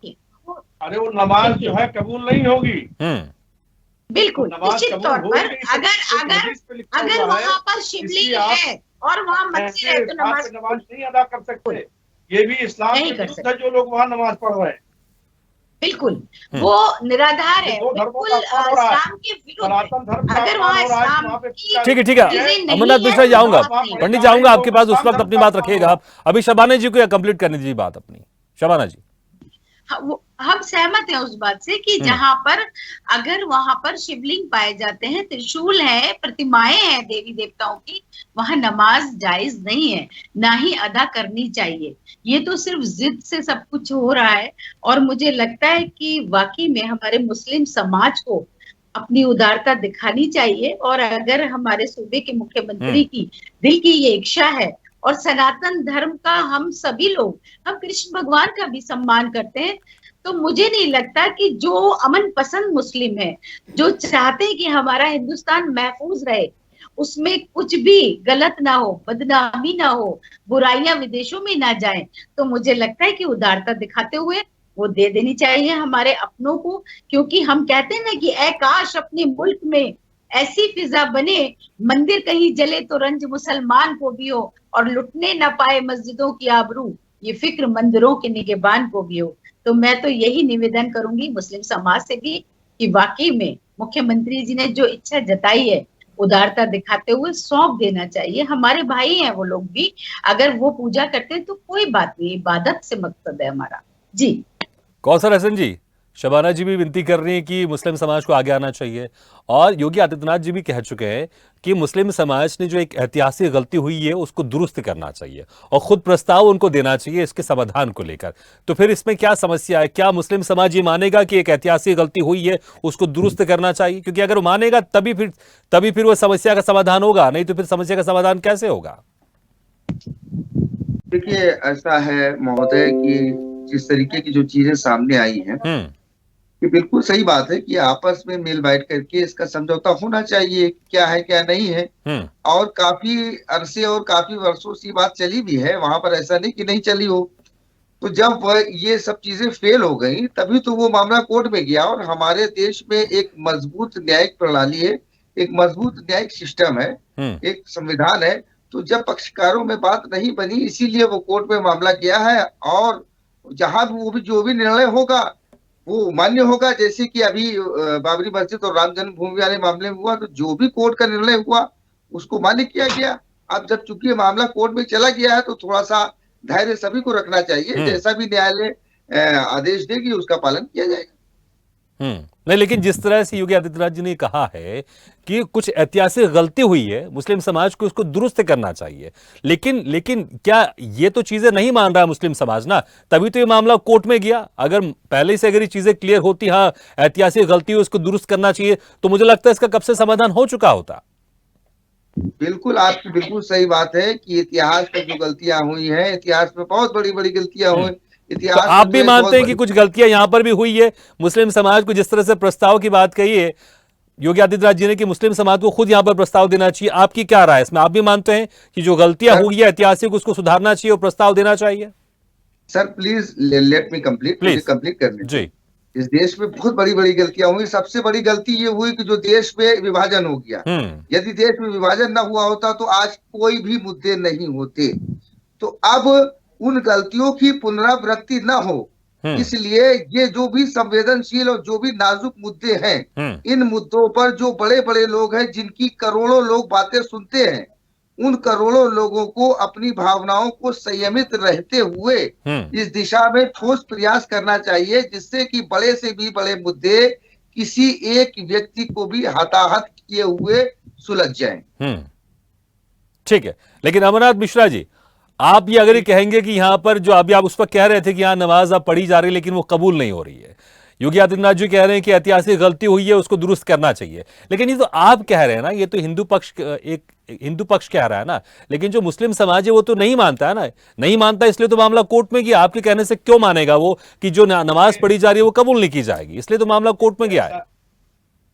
अरे वो नमाज जो है कबूल नहीं होगी। बिल्कुल निश्चित तौर पर अगर वहां पर शिवलिंग है और वहां मस्जिद है तो नमाज नहीं अदा कर सकते। ये भी इस्लाम के विरुद्ध है जो लोग वहां नमाज पढ़ रहे हैं। बिल्कुल वो निराधार है, बिल्कुल इस्लाम के विरुद्ध। अगर वहाँ इस्लाम ठीक है अमरनाथ मिश्रा जाऊंगा, पंडित जाऊंगा आपके पास, उस वक्त अपनी बात रखिएगा आप। अभी शबाना जी को कंप्लीट करने दीजिए बात अपनी। शबाना जी, हम सहमत हैं उस बात से कि जहां पर अगर वहां पर शिवलिंग पाए जाते हैं, त्रिशूल है, प्रतिमाएं हैं देवी देवताओं की, वहां नमाज जायज नहीं है, ना ही अदा करनी चाहिए। ये तो सिर्फ जिद से सब कुछ हो रहा है। और मुझे लगता है कि वाकई में हमारे मुस्लिम समाज को अपनी उदारता दिखानी चाहिए। और अगर हमारे सूबे के मुख्यमंत्री की दिल की ये इच्छा है, और सनातन धर्म का हम सभी लोग, हम कृष्ण भगवान का भी सम्मान करते हैं, तो मुझे नहीं लगता कि जो अमन पसंद मुस्लिम है, जो चाहते हैं कि हमारा हिंदुस्तान महफूज रहे, उसमें कुछ भी गलत ना हो, बदनामी ना हो, बुराइयां विदेशों में ना जाएं, तो मुझे लगता है कि उदारता दिखाते हुए वो दे देनी चाहिए हमारे अपनों को। क्योंकि हम कहते हैं ना कि ऐ काश अपने मुल्क में ऐसी फिजा बने, मंदिर कहीं जले तो रंज मुसलमान को भी हो, और लुटने न पाए मस्जिदों की आबरू, ये फिक्र मंदिरों के निगहबान को भी हो। तो मैं तो यही निवेदन करूंगी मुस्लिम समाज से भी कि वाकई में मुख्यमंत्री जी ने जो इच्छा जताई है, उदारता दिखाते हुए सौंप देना चाहिए। हमारे भाई हैं वो लोग भी, अगर वो पूजा करते हैं तो कोई बात नहीं, इबादत से मकसद है हमारा। जी कौसर हसन जी, शबाना जी भी विनती कर रही है कि मुस्लिम समाज को आगे आना चाहिए, और योगी आदित्यनाथ जी भी कह चुके हैं कि मुस्लिम समाज ने जो एक ऐतिहासिक गलती हुई है उसको दुरुस्त करना चाहिए, और खुद प्रस्ताव उनको देना चाहिए इसके समाधान को लेकर। तो फिर इसमें क्या समस्या है? क्या मुस्लिम समाज ये मानेगा कि एक ऐतिहासिक गलती हुई है, उसको दुरुस्त करना चाहिए? क्योंकि अगर वो मानेगा तभी फिर वो समस्या का समाधान होगा, नहीं तो फिर समस्या का समाधान कैसे होगा? देखिए, ऐसा है महोदय कि जिस तरीके की जो चीजें सामने आई हैं, ये बिल्कुल सही बात है कि आपस में मिल बैठ करके इसका समझौता होना चाहिए, क्या है क्या नहीं है। और काफी अरसे और काफी वर्षों से बात चली भी है वहां पर, ऐसा नहीं कि नहीं चली हो। तो जब ये सब चीजें फेल हो गई तभी तो वो मामला कोर्ट में गया। और हमारे देश में एक मजबूत न्यायिक प्रणाली है, एक मजबूत न्यायिक सिस्टम है, एक संविधान है। तो जब पक्षकारों में बात नहीं बनी, इसीलिए वो कोर्ट में मामला गया है। और जहां वो भी जो भी निर्णय होगा वो मान्य होगा। जैसे कि अभी बाबरी मस्जिद और राम जन्मभूमि वाले मामले में हुआ, तो जो भी कोर्ट का निर्णय हुआ उसको मान्य किया गया। अब जब चूंकि मामला कोर्ट में चला गया है तो थोड़ा सा धैर्य सभी को रखना चाहिए, जैसा भी न्यायालय आदेश देगी उसका पालन किया जाएगा। नहीं, लेकिन जिस तरह से योगी आदित्यनाथ जी ने कहा है कि कुछ ऐतिहासिक गलती हुई है, मुस्लिम समाज को उसको दुरुस्त करना चाहिए, लेकिन क्या ये तो चीजें नहीं मान रहा मुस्लिम समाज ना, तभी तो ये मामला कोर्ट में गया। अगर पहले से अगर ये चीजें क्लियर होती, हाँ ऐतिहासिक गलती है उसको दुरुस्त करना चाहिए, तो मुझे लगता है इसका कब से समाधान हो चुका होता। बिल्कुल, आपकी बिल्कुल सही बात है कि इतिहास में जो गलतियां हुई हैं, इतिहास में बहुत बड़ी बड़ी गलतियां हुई। तो आप भी मानते हैं कि कुछ गलतियां यहां पर भी हुई है? मुस्लिम समाज को जिस तरह से प्रस्ताव की बात कही है योगी आदित्यनाथ जी ने कि मुस्लिम समाज को खुद यहां पर प्रस्ताव देना चाहिए, आपकी क्या राय है इसमें? आप भी मानते हैं कि जो गलतियां हुई है ऐतिहासिक उसको सुधारना चाहिए और प्रस्ताव देना चाहिए? Sir please let me complete करने जी। इस देश में बहुत बड़ी बड़ी गलतियां हुई। सबसे बड़ी गलती ये हुई कि जो देश में विभाजन हो गया। यदि देश में विभाजन ना हुआ होता तो आज कोई भी मुद्दे नहीं होते। तो अब उन गलतियों की पुनरावृत्ति न हो, इसलिए ये जो भी संवेदनशील और जो भी नाजुक मुद्दे हैं, इन मुद्दों पर जो बड़े बड़े लोग हैं, जिनकी करोड़ों लोग बातें सुनते हैं, उन करोड़ों लोगों को अपनी भावनाओं को संयमित रहते हुए इस दिशा में ठोस प्रयास करना चाहिए, जिससे कि बड़े से भी बड़े मुद्दे किसी एक व्यक्ति को भी हताहत किए हुए सुलझ जाएं। ठीक है, लेकिन अमरनाथ मिश्रा जी, आप ये अगर ये कहेंगे कि यहां पर जो अभी आप उस पर कह रहे थे कि यहां नमाज अब पढ़ी जा रही है लेकिन वो कबूल नहीं हो रही है, योगी आदित्यनाथ जी कह रहे हैं कि ऐतिहासिक गलती हुई है उसको दुरुस्त करना चाहिए, लेकिन ये तो आप कह रहे हैं ना, ये तो हिंदू पक्ष कह रहा है ना, लेकिन जो मुस्लिम समाज है वो तो नहीं मानता है ना, नहीं मानता, इसलिए तो मामला कोर्ट में गया। आपके कहने से क्यों मानेगा वो कि जो नमाज पढ़ी जा रही है वो कबूल नहीं की जाएगी, इसलिए तो मामला कोर्ट में गया है।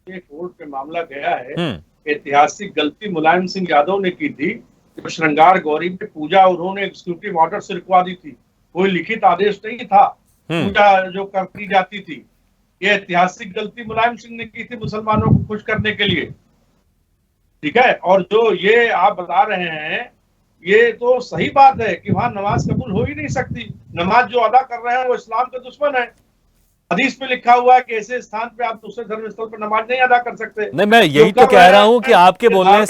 ये कोर्ट में मामला गया है, ऐतिहासिक गलती मुलायम सिंह यादव ने की थी, तो श्रृंगार गौरी में पूजा उन्होंने एग्जीक्यूटिव ऑर्डर से रुकवा दी थी, कोई लिखित आदेश नहीं था, पूजा जो की जाती थी, ये ऐतिहासिक गलती मुलायम सिंह ने की थी मुसलमानों को खुश करने के लिए, ठीक है। और जो ये आप बता रहे हैं ये तो सही बात है कि वहां नमाज कबूल हो ही नहीं सकती। नमाज जो अदा कर रहे हैं वो इस्लाम के दुश्मन है। हदीस में लिखा हुआ है कि ऐसे स्थान पे आप दूसरे धर्म स्थल पर नमाज नहीं अदा कर सकते। नहीं, मैं यही तो कह रहा हूं कि आपके बोलने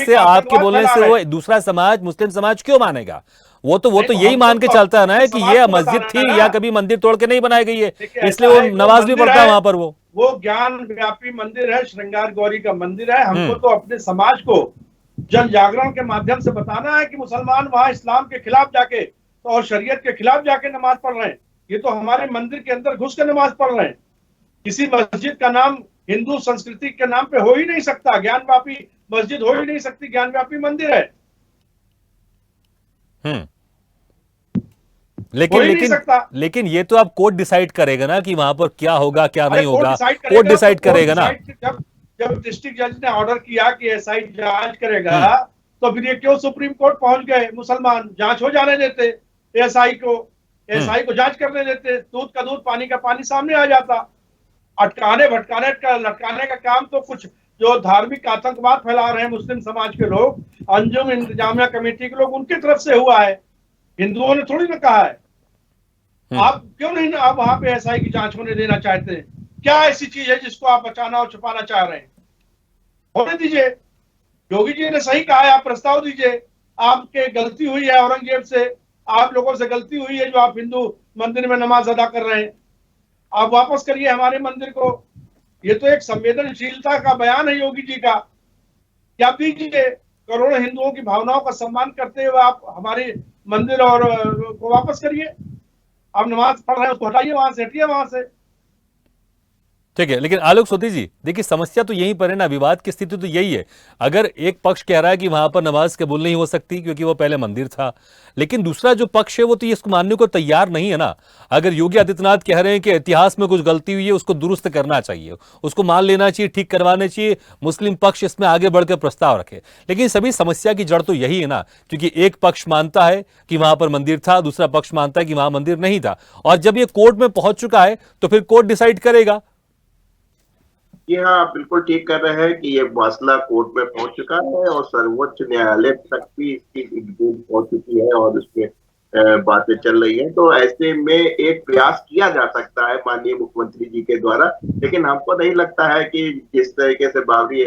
से वो दूसरा समाज, मुस्लिम समाज क्यों मानेगा? वो तो यही मान के चलता है ना कि ये मस्जिद थी या कभी मंदिर तोड़ के नहीं बनाई गई है, इसलिए वो नमाज भी पढ़ता है वहां पर। वो ज्ञान व्यापी मंदिर है, श्रृंगार गौरी का मंदिर है। हमको तो अपने समाज को जन जागरण के माध्यम से बताना है कि मुसलमान वहां इस्लाम के खिलाफ जाके और शरीयत के खिलाफ जाके नमाज पढ़ रहे हैं। ये तो हमारे मंदिर के अंदर घुस कर नमाज पढ़ रहे हैं। किसी मस्जिद का नाम हिंदू संस्कृति के नाम पे हो ही नहीं सकता, ज्ञानव्यापी मस्जिद हो ही नहीं सकती, ज्ञानव्यापी मंदिर है। लेकिन ये तो आप कोर्ट डिसाइड करेगा ना कि वहां पर क्या होगा क्या नहीं होगा, कोर्ट डिसाइड करेगा ना। जब डिस्ट्रिक्ट जज ने ऑर्डर किया कि एसआई जांच करेगा, तो फिर ये क्यों सुप्रीम कोर्ट पहुंच गए? मुसलमान जांच हो जाने देते, एसआई को जांच करने देते, दूध का दूध पानी का पानी सामने आ जाता। अटकाने भटकाने का लटकाने का काम तो कुछ जो धार्मिक आतंकवाद फैला रहे हैं मुस्लिम समाज के लोग, अंजुम इंतजामिया कमेटी के लोग, उनकी तरफ से हुआ है, हिंदुओं ने थोड़ी ना कहा है। आप क्यों नहीं आप वहां पे एसआई की जांच होने देना चाहते हैं? क्या ऐसी चीज है जिसको आप बचाना और छुपाना चाह रहे हैं? होने दीजिए। योगी जी ने सही कहा है, आप प्रस्ताव दीजिए। आपके गलती हुई है औरंगजेब से, आप लोगों से गलती हुई है जो आप हिंदू मंदिर में नमाज अदा कर रहे हैं, आप वापस करिए हमारे मंदिर को। ये तो एक संवेदनशीलता का बयान है योगी जी का। क्या दीजिए, करोड़ों हिंदुओं की भावनाओं का सम्मान करते हुए आप हमारे मंदिर और को वापस करिए। आप नमाज पढ़ रहे हैं उसको हटाइए वहां से, हटिए वहां से। ठीक है, लेकिन आलोक सोती जी देखिए समस्या तो यहीं पर है ना, विवाद की स्थिति तो यही है। अगर एक पक्ष कह रहा है कि वहां पर नमाज कबूल नहीं हो सकती क्योंकि वो पहले मंदिर था, लेकिन दूसरा जो पक्ष है वो तो इसको मानने को तैयार नहीं है ना। अगर योगी आदित्यनाथ कह रहे हैं कि इतिहास में कुछ गलती हुई है उसको दुरुस्त करना चाहिए, उसको मान लेना चाहिए, ठीक करवाना चाहिए, मुस्लिम पक्ष इसमें आगे बढ़कर प्रस्ताव रखे, लेकिन सभी समस्या की जड़ तो यही है ना, क्योंकि एक पक्ष मानता है कि वहां पर मंदिर था, दूसरा पक्ष मानता है कि वहां मंदिर नहीं था, और जब ये कोर्ट में पहुंच चुका है तो फिर कोर्ट डिसाइड करेगा। जी हाँ, आप बिल्कुल ठीक कर रहे हैं कि ये मसला कोर्ट में पहुंच चुका है और सर्वोच्च न्यायालय तक भी इसकी रिपोर्ट पहुंच चुकी है और उसमें बातें चल रही हैं। तो ऐसे में एक प्रयास किया जा सकता है माननीय मुख्यमंत्री जी के द्वारा, लेकिन हमको नहीं लगता है कि जिस तरीके से बाबरी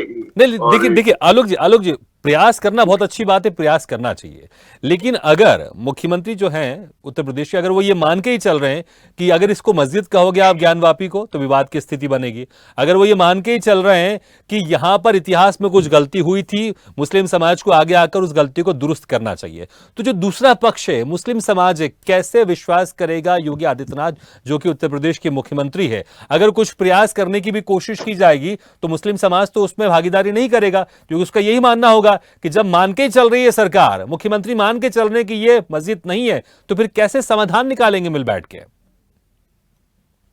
देखिए आलोक जी प्रयास करना बहुत अच्छी बात है, प्रयास करना चाहिए, लेकिन अगर मुख्यमंत्री जो हैं उत्तर प्रदेश के, अगर वो ये मान के ही चल रहे हैं कि अगर इसको मस्जिद कहोगे आप ज्ञानवापी को तो विवाद की स्थिति बनेगी, अगर वो ये मान के ही चल रहे हैं कि यहां पर इतिहास में कुछ गलती हुई थी, मुस्लिम समाज को आगे आकर उस गलती को दुरुस्त करना चाहिए, तो जो दूसरा पक्ष है मुस्लिम समाज है, कैसे विश्वास करेगा योगी आदित्यनाथ जो कि उत्तर प्रदेश के मुख्यमंत्री है? अगर कुछ प्रयास करने की भी कोशिश की जाएगी तो मुस्लिम समाज तो उसमें भागीदारी नहीं करेगा, क्योंकि उसका यही मानना होगा कि जब मान के चल रही है सरकार, मुख्यमंत्री मान के चल रहे हैं कि ये मस्जिद नहीं है, तो फिर कैसे समाधान निकालेंगे मिल बैठ के?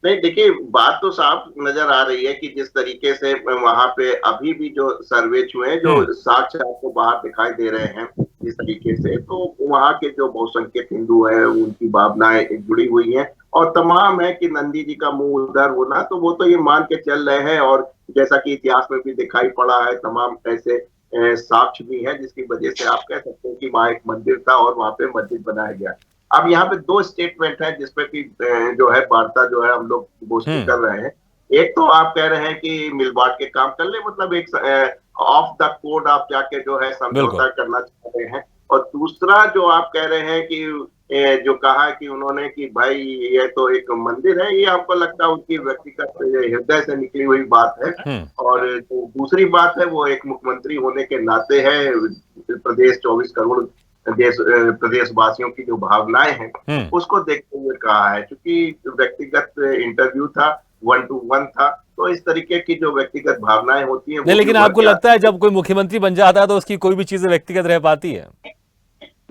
नहीं, देखिए, बात तो साफ नजर आ रही है कि जिस तरीके से वहां पे अभी भी जो सर्वे हुए हैं, जो साक्ष्य आपको बाहर दिखाई दे रहे हैं जिस तरीके से, तो वहां के जो बहुसंख्यक हिंदू है उनकी भावनाएं जुड़ी हुई हैं, और तमाम है कि नंदी जी का मुंह उधर होना, तो वो तो ये मान के चल रहे हैं, और जैसा कि इतिहास में भी दिखाई पड़ा है, तमाम ऐसे साक्ष्य भी है जिसकी वजह से आप कह सकते हैं कि वहां एक मंदिर था और वहां पे मस्जिद बनाया गया। अब यहाँ पे दो स्टेटमेंट है जिसपे कि जो है वार्ता जो है हम लोग गोष्ठी कर रहे हैं। एक तो आप कह रहे हैं कि मिल बांट के काम कर ले, मतलब एक ऑफ द कोड आप जाके जो है समझौता करना चाह रहे हैं, और दूसरा जो आप कह रहे हैं कि जो कहा कि उन्होंने कि भाई ये तो एक मंदिर है, ये आपको लगता है उनकी व्यक्तिगत हृदय से निकली हुई बात है। और जो दूसरी बात है वो एक मुख्यमंत्री होने के नाते है, प्रदेश 24 करोड़ प्रदेश वासियों की जो भावनाएं हैं उसको देखते हुए कहा है, क्योंकि व्यक्तिगत इंटरव्यू था, 1 to 1 था, तो इस तरीके की जो व्यक्तिगत भावनाएं होती है। नहीं, लेकिन आपको लगता है जब कोई मुख्यमंत्री बन जाता है तो उसकी कोई भी चीजें व्यक्तिगत रह पाती है?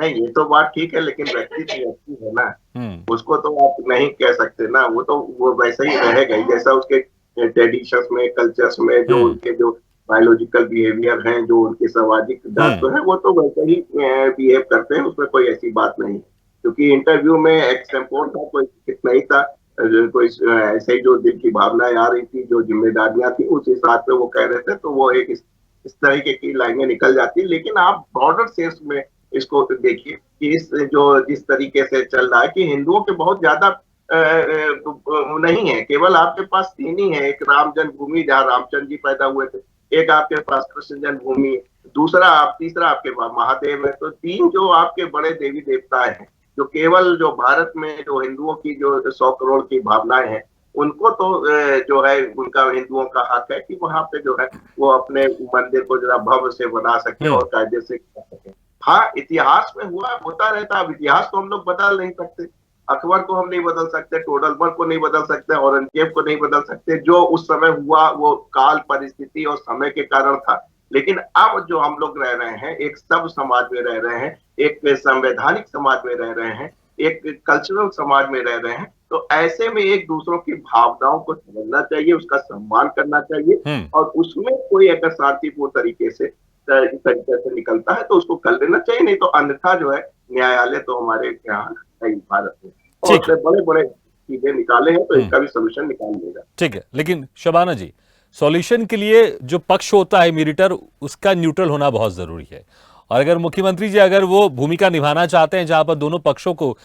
नहीं, ये तो बात ठीक है, लेकिन व्यक्ति तो व्यक्ति है ना, उसको तो आप नहीं कह सकते ना, वो तो वो वैसा ही रहेगा ही जैसा उसके ट्रेडिशंस में, कल्चर्स में जो उनके जो बायोलॉजिकल बिहेवियर हैं, जो उनके सामाजिक दायित्व है, वो तो वैसे ही बिहेव करते हैं, उसमें कोई ऐसी बात नहीं। क्योंकि इंटरव्यू में एक्सटेम्पोर था, कोई कितना ही था, कोई ऐसे ही जो दिल की भावनाएं आ रही थी, जो जिम्मेदारियां थी उस हिसाब से वो कह रहे थे, तो वो एक इस तरीके की लाइनें निकल जाती। लेकिन आप ब्रॉडर सेंस में इसको देखिए कि इस जो जिस तरीके से चल रहा है कि हिंदुओं के बहुत ज्यादा नहीं है, केवल आपके पास 3 ही है, एक राम जन्मभूमि जहाँ रामचंद्र जी पैदा हुए थे, एक आपके पास कृष्ण जन्मभूमि, तीसरा आपके पास महादेव है, तो 3 जो आपके बड़े देवी देवता हैं, जो केवल जो भारत में जो हिंदुओं की जो 100 करोड़ की भावनाएं हैं, उनको तो जो है उनका हिंदुओं का हक है कि वहां पे जो है वो अपने मंदिर को जरा भव्य से बना सके और कायदे से कर सके। हाँ, इतिहास में होता रहता, अब इतिहास को हम लोग बदल नहीं सकते, अकबर को हम नहीं बदल सकते, टोडरमल को नहीं बदल सकते, औरंगजेब को नहीं बदल सकते, जो उस समय हुआ वो काल, परिस्थिति और समय के कारण था। लेकिन अब जो हम लोग रह रहे हैं, एक सब समाज में रह रहे हैं, एक संवैधानिक समाज में रह रहे हैं, एक कल्चरल समाज में रह रहे हैं, तो ऐसे में एक दूसरों की भावनाओं को समझना चाहिए, उसका सम्मान करना चाहिए, और उसमें कोई अगर शांतिपूर्ण तरीके से निकलता है तो उसको कर लेना चाहिए, नहीं तो अन्यथा जो है न्यायालय तो हमारे यहाँ है भारत में, और बड़े बड़े चीजें निकाले हैं, तो इसका भी सोल्यूशन निकाल लेगा। ठीक है, लेकिन शबाना जी, सॉल्यूशन के लिए जो पक्ष होता है मीडिएटर, उसका न्यूट्रल होना बहुत जरूरी है, और अगर मुख्यमंत्री जी अगर वो भूमिका निभाना चाहते हैं जहां पर दोनों पक्षों को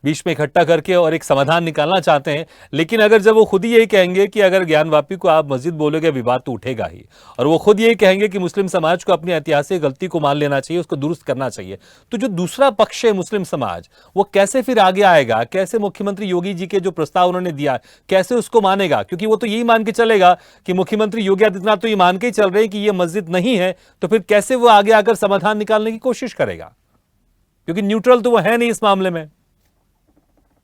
बीच में इकट्ठा करके और एक समाधान निकालना चाहते हैं, लेकिन अगर जब वो खुद ही यही कहेंगे कि अगर ज्ञानवापी को आप मस्जिद बोलोगे विवाद तो उठेगा ही, और वो खुद यही कहेंगे कि मुस्लिम समाज को अपनी ऐतिहासिक गलती को मान लेना चाहिए, उसको दुरुस्त करना चाहिए, तो जो दूसरा पक्ष है मुस्लिम समाज, वो कैसे फिर आगे आएगा? कैसे मुख्यमंत्री योगी जी के जो प्रस्ताव उन्होंने दिया कैसे उसको मानेगा? क्योंकि वो तो यही मान के चलेगा कि मुख्यमंत्री योगी आदित्यनाथ तो ये मान के ही चल रहे हैं कि ये मस्जिद नहीं है, तो फिर कैसे वो आगे आकर समाधान निकालने की कोशिश करेगा? क्योंकि न्यूट्रल तो वो है नहीं इस मामले में।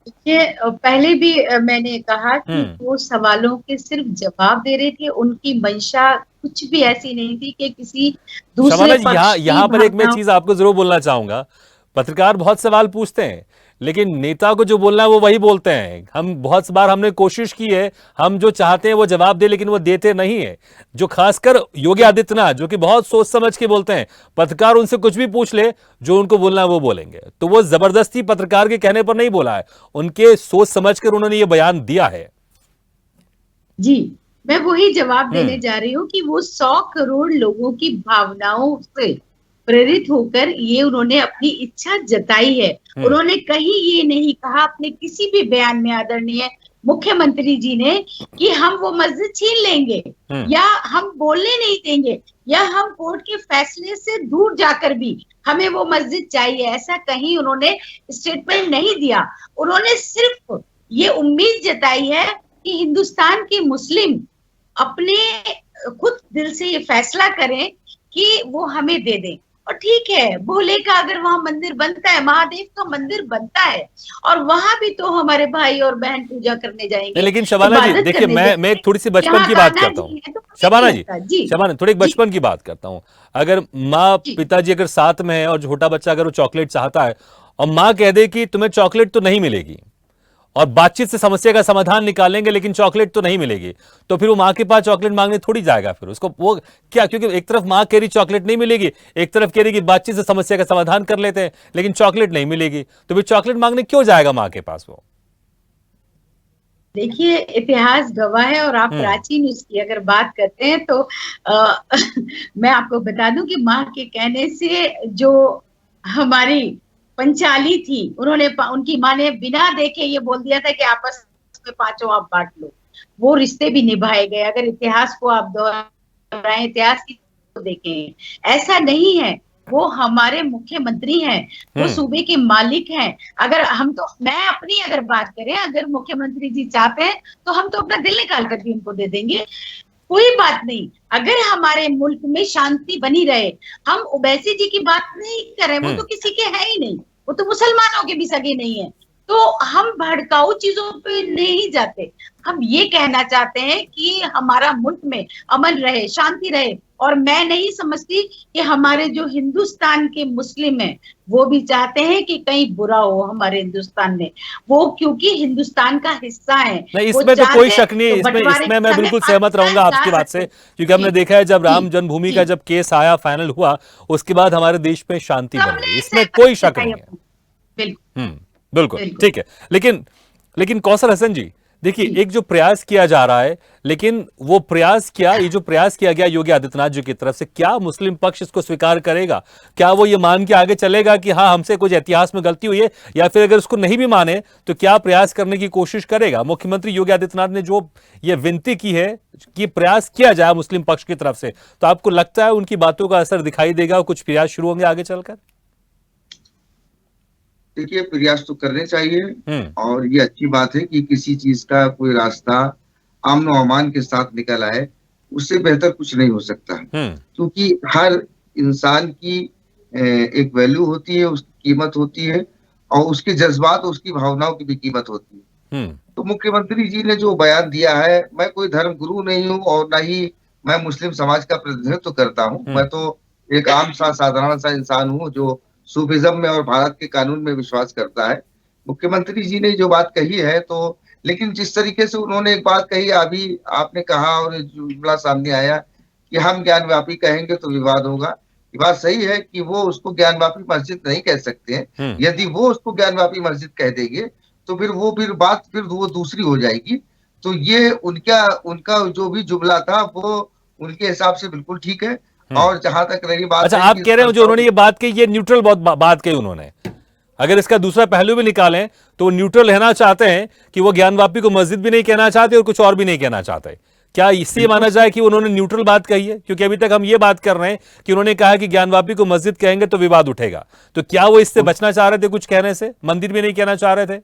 देखिए, पहले भी मैंने कहा कि वो सवालों के सिर्फ जवाब दे रहे थे, उनकी मंशा कुछ भी ऐसी नहीं थी कि किसी दूसरे पक्ष की यहाँ पर एक मैं चीज आपको जरूर बोलना चाहूंगा, पत्रकार बहुत सवाल पूछते हैं, लेकिन नेता को जो बोलना है वो वही बोलते हैं। हम बहुत बार हमने कोशिश की है, हम जो चाहते हैं वो जवाब दे, लेकिन वो देते नहीं है। जो खासकर योगी आदित्यनाथ जो कि बहुत सोच समझ के बोलते हैं, पत्रकार उनसे कुछ भी पूछ ले, जो उनको बोलना है वो बोलेंगे, तो वो जबरदस्ती पत्रकार के कहने पर नहीं बोला है, उनके सोच समझ कर उन्होंने ये बयान दिया है। जी, मैं वही जवाब देने जा रही हूँ कि वो 100 करोड़ लोगों की भावनाओं से प्रेरित होकर ये उन्होंने अपनी इच्छा जताई है। उन्होंने कहीं ये नहीं कहा अपने किसी भी बयान में आदरणीय मुख्यमंत्री जी ने कि हम वो मस्जिद छीन लेंगे या हम बोलने नहीं देंगे या हम कोर्ट के फैसले से दूर जाकर भी हमें वो मस्जिद चाहिए, ऐसा कहीं उन्होंने स्टेटमेंट नहीं दिया। उन्होंने सिर्फ ये उम्मीद जताई है कि हिंदुस्तान के मुस्लिम अपने खुद दिल से ये फैसला करें कि वो हमें दे दें। और ठीक है, भोले का अगर वहां मंदिर बनता है, महादेव का मंदिर बनता है, और वहां भी तो हमारे भाई और बहन पूजा करने जाएंगे। लेकिन शबाना जी देखिए, मैं थोड़ी सी बचपन की बात करता हूँ। शबाना जी, शबाना थोड़ी बचपन की बात करता हूँ। अगर माँ पिताजी अगर साथ में है और छोटा बच्चा अगर वो चॉकलेट चाहता है और माँ कह दे कि तुम्हें चॉकलेट तो नहीं मिलेगी और बातचीत से समस्या का समाधान निकालेंगे लेकिन चॉकलेट तो नहीं मिलेगी, तो फिर वो माँ के पास चॉकलेट मांगने थोड़ी जाएगा। फिर उसको वो क्या, क्योंकि एक तरफ माँ कह रही चॉकलेट नहीं मिलेगी, एक तरफ कह रही कि बातचीत से समस्या का समाधान कर लेते हैं लेकिन चॉकलेट नहीं मिलेगी, तो फिर चॉकलेट मांगने क्यों जाएगा माँ के पास वो? देखिए, इतिहास गवाह है और आप प्राचीन उसकी अगर बात करते हैं तो मैं आपको बता दूं कि माँ के कहने से जो हमारी पंचाली थी, उनकी माँ ने बिना देखे ये बोल दिया था कि आपस में पांचों आप बांट लो, वो रिश्ते भी निभाए गए। अगर इतिहास को आप दोहराएं, इतिहास की देखें, ऐसा नहीं है। वो हमारे मुख्यमंत्री हैं, वो सूबे के मालिक हैं। अगर मैं अपनी अगर बात करें, अगर मुख्यमंत्री जी चाहते हैं तो हम तो अपना दिल निकाल कर भी उनको दे देंगे, कोई बात नहीं। अगर हमारे मुल्क में शांति बनी रहे, हम ओवैसी जी की बात नहीं कर रहे, वो तो किसी के है ही नहीं, वो तो मुसलमानों के भी सगे नहीं है, तो हम भड़काऊ चीजों पे नहीं जाते। हम ये कहना चाहते हैं कि हमारा मुल्क में अमन रहे, शांति रहे। और मैं नहीं समझती कि हमारे जो हिंदुस्तान के मुस्लिम हैं वो भी चाहते हैं कि कहीं बुरा हो हमारे हिंदुस्तान में, वो क्योंकि हिंदुस्तान का हिस्सा है। नहीं, इसमें तो कोई शक नहीं, इसमें मैं बिल्कुल सहमत रहूंगा आपकी बात से, क्योंकि हमने देखा है जब राम जन्मभूमि का जब केस आया, फाइनल हुआ, उसके बाद हमारे देश में शांति बन गई, इसमें कोई शक नहीं है। बिल्कुल ठीक है। लेकिन कौसर हसन जी देखिए, एक जो प्रयास किया जा रहा है, लेकिन वो प्रयास ये जो प्रयास किया गया योगी आदित्यनाथ जी की तरफ से, क्या मुस्लिम पक्ष इसको स्वीकार करेगा? क्या वो ये मान के आगे चलेगा कि हाँ हमसे कुछ इतिहास में गलती हुई है, या फिर अगर उसको नहीं भी माने तो क्या प्रयास करने की कोशिश करेगा? मुख्यमंत्री योगी आदित्यनाथ ने जो ये विनती की है कि प्रयास किया जाए मुस्लिम पक्ष की तरफ से, तो आपको लगता है उनकी बातों का असर दिखाई देगा और कुछ प्रयास शुरू होंगे आगे चलकर? देखिए, प्रयास तो करने चाहिए और ये अच्छी बात है कि किसी चीज का कोई रास्ता अमन और अमान के साथ निकल आए, उससे बेहतर कुछ नहीं हो सकता। क्योंकि हर इंसान की एक वैल्यू होती है, उसकी कीमत होती है और उसके जज्बात, उसकी भावनाओं की भी कीमत होती है। तो मुख्यमंत्री जी ने जो बयान दिया है, मैं कोई धर्म गुरु नहीं हूँ और न ही मैं मुस्लिम समाज का प्रतिनिधित्व करता हूँ। मैं तो एक आम सा साधारण सा इंसान हूँ जो सूफिज्म में और भारत के कानून में विश्वास करता है। मुख्यमंत्री जी ने जो बात कही है, तो लेकिन जिस तरीके से उन्होंने एक बात कही, अभी आपने कहा और जुमला सामने आया कि हम ज्ञानवापी कहेंगे तो विवाद होगा। ये बात सही है कि वो उसको ज्ञानवापी मस्जिद नहीं कह सकते हैं। यदि वो उसको ज्ञानवापी मस्जिद कह देंगे तो फिर बात वो दूसरी हो जाएगी। तो ये उनका जो भी जुमला था वो उनके हिसाब से बिल्कुल ठीक है। और जहां तक रही बात, अच्छा, आप कह रहे हो जो उन्होंने ये बात कही, ये न्यूट्रल बात कही उन्होंने, अगर इसका दूसरा पहलू भी निकालें तो न्यूट्रल रहना चाहते हैं कि वो ज्ञानवापी को मस्जिद भी नहीं कहना चाहते और कुछ और भी नहीं कहना चाहते। क्या इससे माना जाए कि उन्होंने न्यूट्रल बात कही है? क्योंकि अभी तक हम ये बात कर रहे हैं कि उन्होंने कहा कि ज्ञानवापी को मस्जिद कहेंगे तो विवाद उठेगा, तो क्या वो इससे बचना चाह रहे थे कुछ कहने से, मंदिर भी नहीं कहना चाह रहे थे?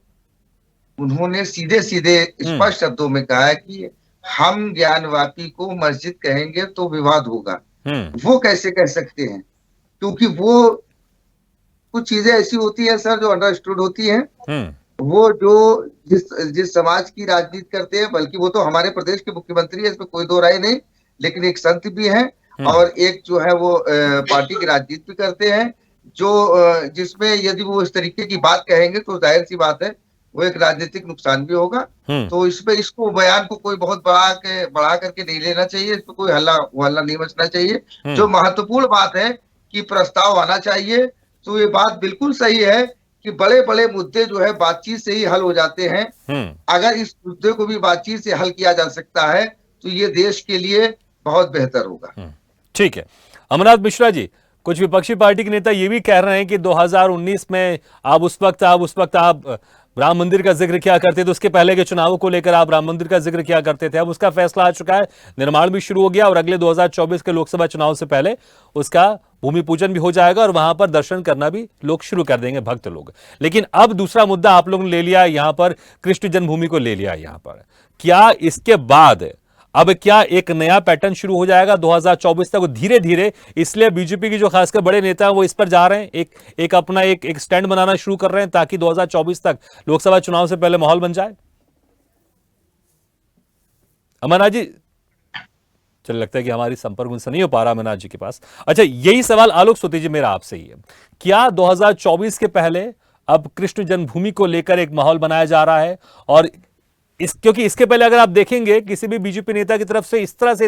उन्होंने सीधे स्पष्ट शब्दों में कहा कि हम ज्ञानवापी को मस्जिद कहेंगे तो विवाद होगा। वो कैसे कह सकते हैं? क्योंकि वो कुछ चीजें ऐसी होती है सर जो अंडरस्टूड होती हैं। वो जो जिस समाज की राजनीति करते हैं, बल्कि वो तो हमारे प्रदेश के मुख्यमंत्री है, इसमें कोई दो राय नहीं, लेकिन एक संत भी हैं और एक जो है वो पार्टी की राजनीति भी करते हैं, जो जिसमें यदि वो इस तरीके की बात कहेंगे तो जाहिर सी बात है वो एक राजनीतिक नुकसान भी होगा। तो इसको बयान को कोई बहुत बढ़ा करके नहीं लेना चाहिए, इस पर कोई हल्ला नहीं मचना चाहिए। जो महत्वपूर्ण बात है कि प्रस्ताव आना चाहिए, तो ये बात बिल्कुल सही है कि बड़े बड़े मुद्दे जो है बातचीत से ही हल हो जाते हैं। अगर इस मुद्दे को भी बातचीत से हल किया जा सकता है तो ये देश के लिए बहुत बेहतर होगा। ठीक है। अमरनाथ मिश्रा जी, कुछ विपक्षी पार्टी के नेता ये भी कह रहे हैं कि 2019 में आप उस वक्त आप राम मंदिर का जिक्र किया करते थे, उसके पहले के चुनावों को लेकर आप राम मंदिर का जिक्र किया करते थे। अब उसका फैसला आ चुका है, निर्माण भी शुरू हो गया और अगले 2024 के लोकसभा चुनाव से पहले उसका भूमि पूजन भी हो जाएगा और वहां पर दर्शन करना भी लोग शुरू कर देंगे, भक्त लोग। लेकिन अब दूसरा मुद्दा आप लोगों ने ले लिया, यहां पर कृष्ण जन्मभूमि को ले लिया यहां पर। क्या इसके बाद अब क्या एक नया पैटर्न शुरू हो जाएगा 2024 तक धीरे धीरे? इसलिए बीजेपी की जो खासकर बड़े नेता हैं वो इस पर जा रहे हैं, एक अपना एक स्टैंड बनाना शुरू कर रहे हैं ताकि 2024 तक लोकसभा चुनाव से पहले माहौल बन जाए। अमरनाथ जी, चल लगता है कि हमारी संपर्क उनसे नहीं हो पा रहा अमरनाथ जी के पास। अच्छा, यही सवाल आलोक सोती जी मेरा आपसे ही है, क्या 2024 के पहले अब कृष्ण जन्मभूमि को लेकर एक माहौल बनाया जा रहा है? और क्योंकि इसके पहले अगर आप देखेंगे किसी भी बीजेपी नेता की तरफ से इस तरह से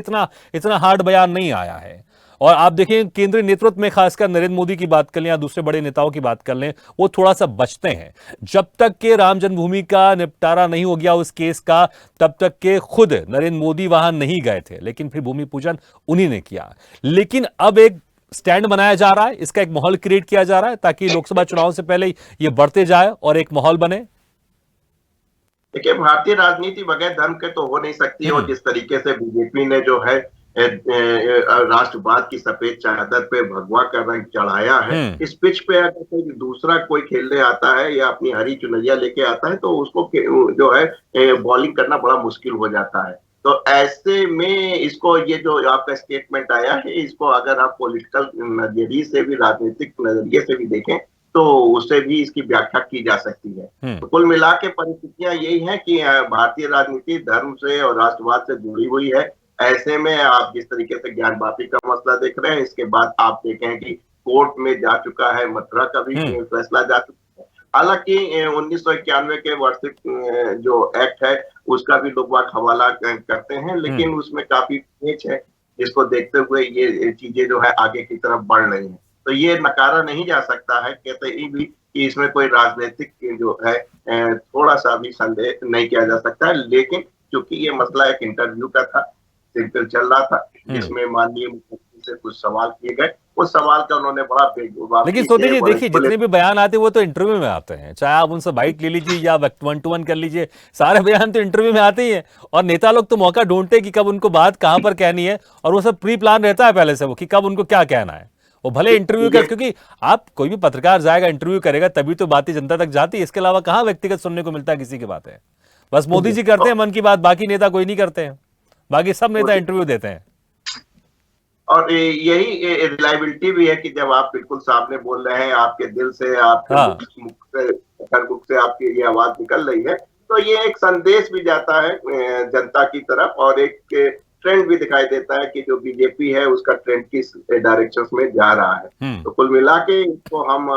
इतना हार्ड बयान नहीं आया है। और आप देखें केंद्रीय नेतृत्व में खासकर नरेंद्र मोदी की बात कर लें या दूसरे बड़े नेताओं की बात कर लें, वो थोड़ा सा बचते हैं। जब तक के राम जन्मभूमि का निपटारा नहीं हो गया उस केस का, तब तक के खुद नरेंद्र मोदी वहां नहीं गए थे, लेकिन फिर भूमि पूजन उन्हीं ने किया। लेकिन अब एक स्टैंड बनाया जा रहा है, इसका एक माहौल क्रिएट किया जा रहा है ताकि लोकसभा चुनाव से पहले ये बढ़ते जाए और एक माहौल बने। देखिए, भारतीय राजनीति बगैर धर्म के तो हो नहीं सकती है और जिस तरीके से बीजेपी ने जो है राष्ट्रवाद की सफेद चादर पे भगवा का रंग चढ़ाया है, इस पिच पे अगर कोई दूसरा कोई खेलने आता है या अपनी हरी चुनरिया लेके आता है तो उसको जो है बॉलिंग करना बड़ा मुश्किल हो जाता है। तो ऐसे में इसको, ये जो आपका स्टेटमेंट आया है, इसको अगर आप पॉलिटिकल नजरिए से भी, राजनीतिक नजरिए से भी देखें तो उससे भी इसकी व्याख्या की जा सकती है। तो कुल मिला के परिस्थितियां यही हैं कि भारतीय राजनीति धर्म से और राष्ट्रवाद से जुड़ी हुई है। ऐसे में आप जिस तरीके से ज्ञान वापी का मसला देख रहे हैं, इसके बाद आप देखें कि कोर्ट में जा चुका है, मथुरा का भी फैसला जा चुका है। हालांकि 1991 के वार्षिक जो एक्ट है उसका भी लोग बात हवाला करते हैं, लेकिन उसमें काफी पेच है, जिसको देखते हुए ये चीजें जो है आगे की तरफ बढ़ रही है। तो ये नकारा नहीं जा सकता है कहते ही भी कि इसमें कोई राजनीतिक जो है थोड़ा सा भी संदेह नहीं किया जा सकता है। लेकिन चूंकि ये मसला एक इंटरव्यू का था, सिलसिला चल रहा था, जिसमें माननीय मुख्यमंत्री से कुछ सवाल किए गए, उस सवाल का उन्होंने बड़ा बेजवाब। लेकिन सोती जी देखिए, जितने भी बयान आते हैं वो तो इंटरव्यू में आते हैं, चाहे आप उनसे बाइट ले लीजिए या 1-to-1 कर लीजिए, सारे बयान तो इंटरव्यू में आते ही हैं। और नेता लोग तो मौका ढूंढते कि कब उनको बात कहां पर कहनी है, और वो सब प्री प्लान रहता है पहले से वो कि कब उनको क्या कहना है। वो भले इंटरव्यू कर, क्योंकि आप कोई भी पत्रकार जाएगा इंटरव्यू करेगा तभी तो बातें जनता तक जाती है, इसके अलावा कहां व्यक्तिगत सुनने को मिलता है किसी की बातें। बस मोदी जी करते हैं मन की बात, बाकी नेता कोई नहीं करते हैं, बाकी सब नेता इंटरव्यू देते हैं। और यही रिलायबिलिटी भी है कि जब आप बिल्कुल सामने बोल रहे हैं, आपके दिल से, आपके मुख से आपकी ये आवाज निकल रही है, तो ये एक संदेश भी जाता है जनता की तरफ और एक ट्रेंड भी दिखाई देता है कि जो बीजेपी है उसका ट्रेंड किस डायरेक्शन में जा रहा है। तो कुल मिला के इसको हम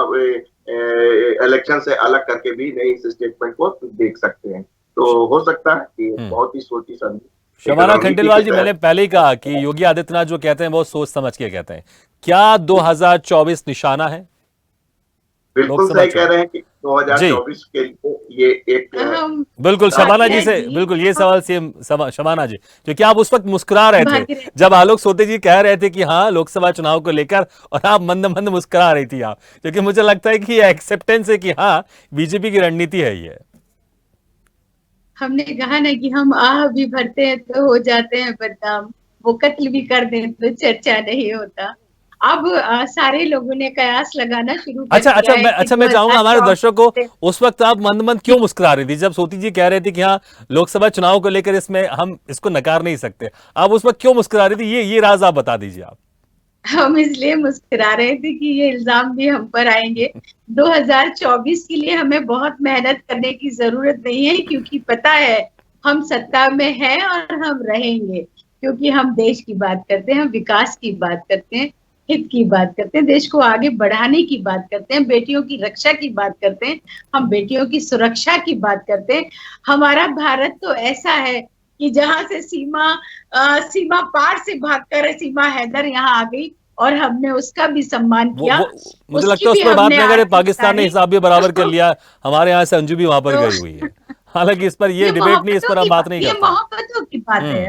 इलेक्शन से अलग करके भी नई इस स्टेटमेंट को देख सकते हैं। तो हो सकता है कि बहुत ही सोची समझी। शबाना खंडेलवाल जी, मैंने पहले ही कहा कि योगी आदित्यनाथ जो कहते हैं बहुत सोच समझ के कहते हैं। क्या 2024 निशाना है? बिल्कुल सही कह रहे हैं कि 2024 के लिए ये एक बिल्कुल शबाना जी से बिल्कुल ये सवाल सेम शबाना जी, क्योंकि आप उस वक्त मुस्कुरा रहे थे जब आलोक सोती जी कह रहे थे कि हाँ लोकसभा चुनाव को लेकर, और आप मंद मंद मुस्कुरा रही थी आप, क्योंकि मुझे लगता है कि ये एक्सेप्टेंस है कि हाँ बीजेपी की रणनीति है ये। हमने कहा ना कि हम आह भी भरते हैं तो हो जाते हैं बदनाम, वो कत्ल भी कर दें तो चर्चा नहीं होता। अब सारे लोगों ने कयास लगाना शुरू कर दिया है। मैं चाहूंगा हमारे दर्शक को, उस वक्त आप मंद मंद क्यों मुस्कुरा रही थी जब सोती जी कह रहे थे कि हाँ लोकसभा चुनाव को लेकर इसमें हम इसको नकार नहीं सकते, आप उस वक्त क्यों मुस्कुरा रही थी? ये राज आप बता दीजिए आप। हम इसलिए मुस्कुरा रहे थे कि ये इल्जाम भी हम पर आएंगे। 2024 के लिए हमें बहुत मेहनत करने की जरूरत नहीं है, क्योंकि पता है हम सत्ता में हैं और हम रहेंगे, क्योंकि हम देश की बात करते हैं, हम विकास की बात करते हैं, हित की बात करते हैं, देश को आगे बढ़ाने की बात करते हैं, बेटियों की रक्षा की बात करते हैं, हम बेटियों की सुरक्षा की बात करते हैं। हमारा भारत तो ऐसा है कि जहां से सीमा पार से भागकर सीमा हैदर यहाँ आ गई और हमने उसका भी सम्मान किया। मुझे लगता है उस पर बात नहीं करे, पाकिस्तान ने हिसाब भी बराबर कर लिया, हमारे यहाँ से अंजू भी वहां पर गई हुई है। हालांकि इस पर ये डिबेट नहीं, इस पर हम बात नहीं करते। ये मोहब्बतों की बात है।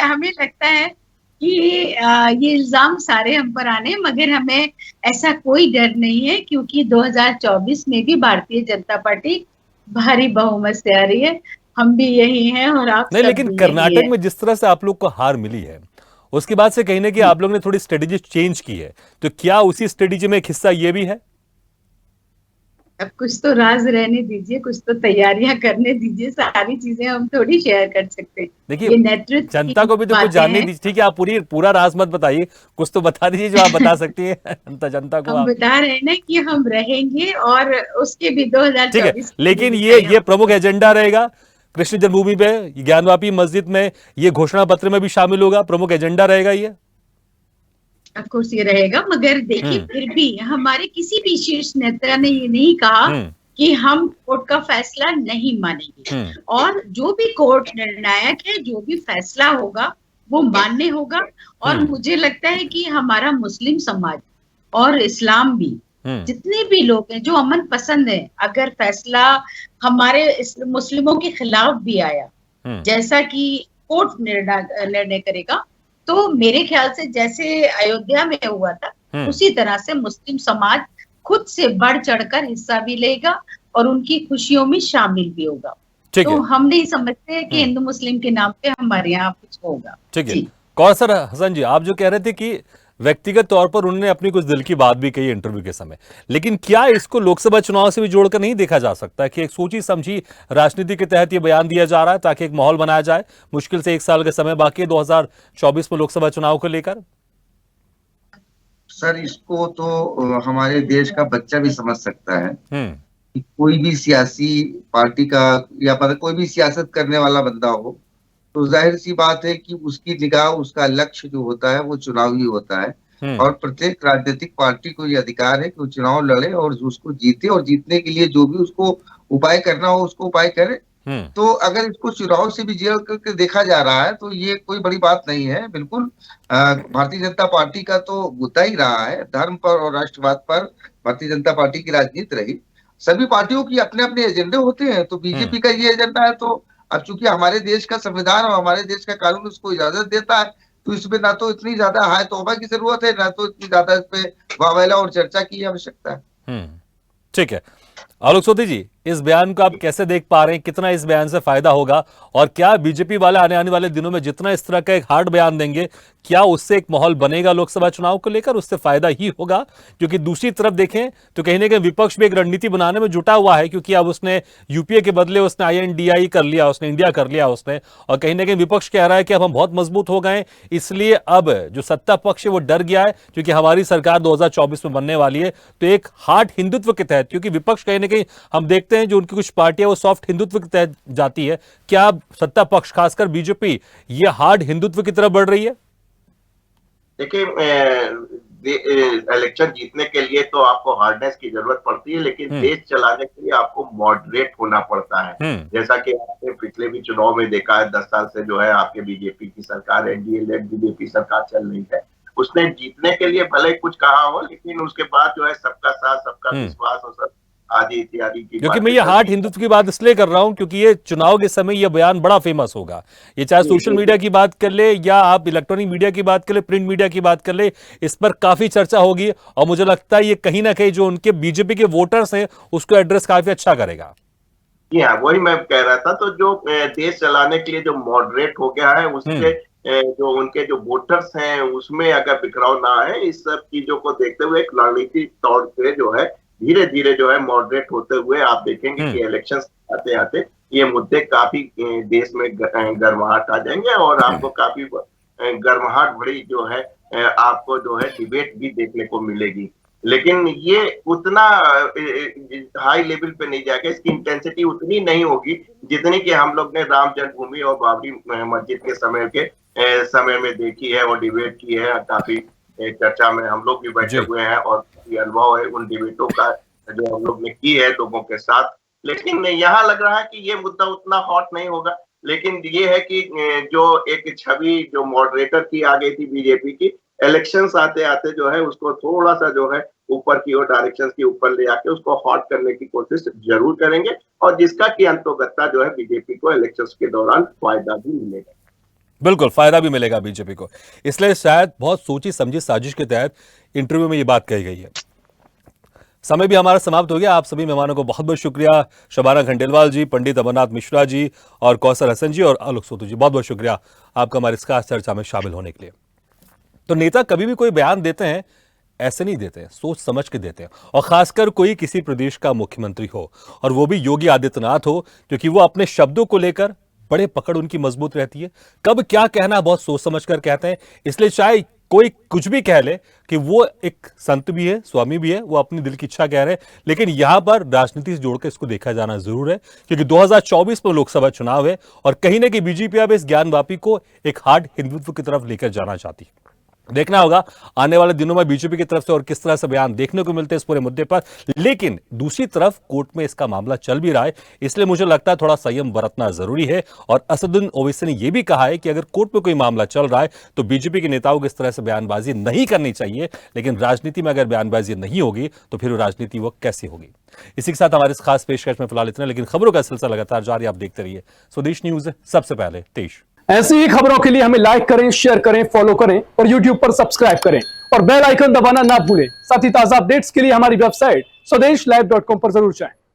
हमें लगता है कि ये इल्जाम सारे हम पर आने, मगर हमें ऐसा कोई डर नहीं है, क्योंकि 2024 में भी भारतीय जनता पार्टी भारी बहुमत से आ रही है। हम भी यही हैं और आप नहीं, सब लेकिन भी यही कर्नाटक है। में जिस तरह से आप लोग को हार मिली है, उसके बाद से कहीं ना कहीं आप लोग ने थोड़ी स्ट्रेटेजी चेंज की है, तो क्या उसी स्ट्रेटेजी में एक हिस्सा ये भी है? अब कुछ तो राज रहने दीजिए, कुछ तो तैयारियां करने दीजिए, सारी चीजें हम थोड़ी शेयर कर सकते हैं। देखिए, ये नेतृत्व जनता की को भी तो कुछ बातें जानने हैं। दीजिए। ठीक है, आप पूरा राज मत बताइए, कुछ तो बता दीजिए जो आप बता सकती हैं जनता को हम आप। बता रहे हैं ना कि हम रहेंगे, और उसके भी ठीक है, 2024 की लेकिन भूमिकाएं ये हम प्रमुख एजेंडा रहेगा कृष्ण जन्मभूमि पे, ज्ञानवापी मस्जिद में, ये घोषणा पत्र में भी शामिल होगा, प्रमुख एजेंडा रहेगा ये। ऑफ कोर्स ये रहेगा, मगर देखिए हम्म। फिर भी हमारे किसी भी शीर्ष नेता ने ये नहीं कहा हम्म। कि हम कोर्ट का फैसला नहीं मानेंगे। हम्म। और जो भी कोर्ट निर्णायक है, जो भी फैसला होगा वो मान्य होगा। और मुझे लगता है कि हमारा मुस्लिम समाज और इस्लाम भी, जितने भी लोग हैं जो अमन पसंद है, अगर फैसला हमारे मुस्लिमों के खिलाफ भी आया, जैसा कि कोर्ट निर्णय करेगा, तो मेरे ख्याल से जैसे अयोध्या में हुआ था, उसी तरह से मुस्लिम समाज खुद से बढ़ चढ़कर हिस्सा भी लेगा और उनकी खुशियों में शामिल भी होगा। ठीक तो है। हम नहीं समझते कि हिंदू मुस्लिम के नाम पे हमारे यहाँ कुछ होगा। ठीक है। जी। कौसर हसन जी, आप जो कह रहे थे कि व्यक्तिगत तौर पर उन्होंने अपनी कुछ दिल की बात भी कही इंटरव्यू के समय, लेकिन क्या इसको लोकसभा चुनाव से भी जोड़कर नहीं देखा जा सकता कि एक सोची समझी राजनीति के तहत ये बयान दिया जा रहा है ताकि एक माहौल बनाया जाए? मुश्किल से 1 साल का समय बाकी है 2024 में लोकसभा चुनाव को लेकर। सर, इसको तो हमारे देश का बच्चा भी समझ सकता है हम्म। कि कोई भी सियासी पार्टी का या मतलब कोई भी सियासत करने वाला बंदा हो, तो जाहिर सी बात है कि उसकी निगाह, उसका लक्ष्य जो होता है वो चुनावी होता है। और प्रत्येक राजनीतिक पार्टी को ये अधिकार है कि वो चुनाव लड़े और उसको जीते, और जीतने के लिए जो भी उसको उपाय करना हो उसको उपाय करे। तो अगर इसको चुनाव से भी जोड़ करके देखा जा रहा है तो ये कोई बड़ी बात नहीं है। बिल्कुल भारतीय जनता पार्टी का तो मुद्दा ही रहा है, धर्म पर और राष्ट्रवाद पर भारतीय जनता पार्टी की राजनीति रही। सभी पार्टियों की अपने अपने एजेंडे होते हैं, तो बीजेपी का ये एजेंडा है। तो अब चूंकि हमारे देश का संविधान और हमारे देश का कानून उसको इजाजत देता है, तो इसमें ना तो इतनी ज्यादा हाय तौबा की जरूरत है, ना तो इतनी ज्यादा इस पे वावैला और चर्चा की आवश्यकता है। ठीक है। आलोक सोधी जी, इस बयान को आप कैसे देख पा रहे हैं? कितना इस बयान से फायदा होगा, और क्या बीजेपी वाले आने वाले दिनों में जितना इस तरह का एक हार्ड बयान देंगे, क्या उससे एक माहौल बनेगा लोकसभा चुनाव को लेकर? उससे फायदा ही होगा, क्योंकि दूसरी तरफ देखें तो कहीं ना कहीं विपक्ष भी एक रणनीति बनाने में जुटा हुआ है, क्योंकि अब उसने यूपीए के बदले उसने INDI कर लिया, उसने इंडिया कर लिया उसने, और कहीं ना कहीं विपक्ष कह रहा है कि अब हम बहुत मजबूत हो गए, इसलिए अब जो सत्ता पक्ष है वो डर गया है, क्योंकि हमारी सरकार 2024 में बनने वाली है। तो एक हार्ड हिंदुत्व के तहत, क्योंकि विपक्ष कहीं ना कहीं हम देखते हैं जो उनकी कुछ पार्टियां वो सॉफ्ट हिंदुत्व के तहत जाती है, क्या सत्ता पक्ष खासकर बीजेपी ये हार्ड हिंदुत्व की तरफ बढ़ रही है? देखिए, इलेक्शन जीतने के लिए तो आपको हार्डनेस की जरूरत पड़ती है, लेकिन देश चलाने के लिए आपको मॉडरेट होना पड़ता है। जैसा कि आपने पिछले भी चुनाव में देखा है, 10 साल से जो है आपके बीजेपी की सरकार, एनडीए लेड बीजेपी सरकार चल रही है। उसने जीतने के लिए भले कुछ कहा हो, लेकिन उसके बाद जो है सबका साथ, सबका विश्वास और सब आदि इत्यादि की, क्योंकि मैं ये हार्ड हिंदुत्व की बात इसलिए कर रहा हूं क्योंकि ये चुनाव के समय ये बयान बड़ा फेमस होगा। ये चाहे सोशल मीडिया की बात कर ले या आप इलेक्ट्रॉनिक मीडिया की बात कर ले, प्रिंट मीडिया की बात कर ले, इस पर काफी चर्चा होगी, और मुझे लगता है ये कहीं ना कहीं जो उनके बीजेपी के वोटर्स हैं उसको एड्रेस काफी अच्छा करेगा। जी हाँ, वही मैं कह रहा था। तो जो देश चलाने के लिए जो मॉडरेट हो गया है, उसके जो उनके जो वोटर्स हैं उसमें अगर बिखराव ना है, इस सब चीजों को देखते हुए एक रणनीतिक तौर पे जो है धीरे धीरे जो है मॉडरेट होते हुए आप देखेंगे कि इलेक्शन आते आते ये मुद्दे काफी देश में गर्माहट आ जाएंगे, और आपको काफी गर्माहट भरी जो है आपको जो है डिबेट भी देखने को मिलेगी। लेकिन ये उतना हाई लेवल पे नहीं जाएगा, इसकी इंटेंसिटी उतनी नहीं होगी जितनी कि हम लोग ने राम जन्मभूमि और बाबरी मस्जिद के समय में देखी है और डिबेट की है। काफी चर्चा में हम लोग भी बैठे हुए हैं और अनुभव है उन डिबेटों का जो हम लोग ने की है लोगों के साथ। लेकिन यहाँ लग रहा है कि ये मुद्दा उतना हॉट नहीं होगा, लेकिन ये है कि जो एक छवि जो मॉडरेटर की आ गई थी बीजेपी की, इलेक्शंस आते आते जो है उसको थोड़ा सा जो है ऊपर की ओर, डायरेक्शन के ऊपर ले आके उसको हॉट करने की कोशिश जरूर करेंगे, और जिसका कि अंतोगत्ता जो है बीजेपी को इलेक्शंस के दौरान फायदा भी मिलेगा। बिल्कुल फायदा भी मिलेगा बीजेपी को, इसलिए शायद बहुत सोची समझी साजिश के तहत इंटरव्यू में ये बात कही गई है। समय भी हमारा समाप्त हो गया। आप सभी मेहमानों को बहुत बहुत शुक्रिया, शबाना खंडेलवाल जी, पंडित अमरनाथ मिश्रा जी और कौसर हसन जी और आलोक सोतू जी, बहुत बहुत शुक्रिया आपका हमारे इस खास चर्चा में शामिल होने के लिए। तो नेता कभी भी कोई बयान देते हैं ऐसे नहीं देते हैं, सोच समझ के देते हैं, और खासकर कोई किसी प्रदेश का मुख्यमंत्री हो और वो भी योगी आदित्यनाथ हो, क्योंकि वो अपने शब्दों को लेकर बड़े पकड़ उनकी मजबूत रहती है। कब क्या कहना बहुत सोच समझ कर कहते हैं, इसलिए चाहे कोई कुछ भी कह ले कि वो एक संत भी है, स्वामी भी है, वो अपनी दिल की इच्छा कह रहे हैं, लेकिन यहां पर राजनीति से जोड़कर इसको देखा जाना जरूर है, क्योंकि 2024 में लोकसभा चुनाव है और कहीं ना कहीं बीजेपी अब इस ज्ञानवापी को एक हार्ड हिंदुत्व की तरफ लेकर जाना चाहती है। देखना होगा आने वाले दिनों में बीजेपी की तरफ से और किस तरह से बयान देखने को मिलते हैं इस पूरे मुद्दे पर। लेकिन दूसरी तरफ कोर्ट में इसका मामला चल भी रहा है, इसलिए मुझे लगता है थोड़ा संयम बरतना जरूरी है। और असदुद्दीन ओवैसी ने यह भी कहा है कि अगर कोर्ट में कोई मामला चल रहा है तो बीजेपी के नेताओं को इस तरह से बयानबाजी नहीं करनी चाहिए, लेकिन राजनीति में अगर बयानबाजी नहीं होगी तो फिर राजनीति वो कैसी होगी। इसी के साथ हमारे इस खास पेशकश में फिलहाल इतना, लेकिन खबरों का सिलसिला लगातार जारी, आप देखते रहिए स्वदेश न्यूज। सबसे पहले देश। ऐसी ही खबरों के लिए हमें लाइक करें, शेयर करें, फॉलो करें और YouTube पर सब्सक्राइब करें और बेल आइकन दबाना ना भूलें। साथ ही ताजा अपडेट्स के लिए हमारी वेबसाइट स्वदेशलाइव.com पर जरूर जाएं।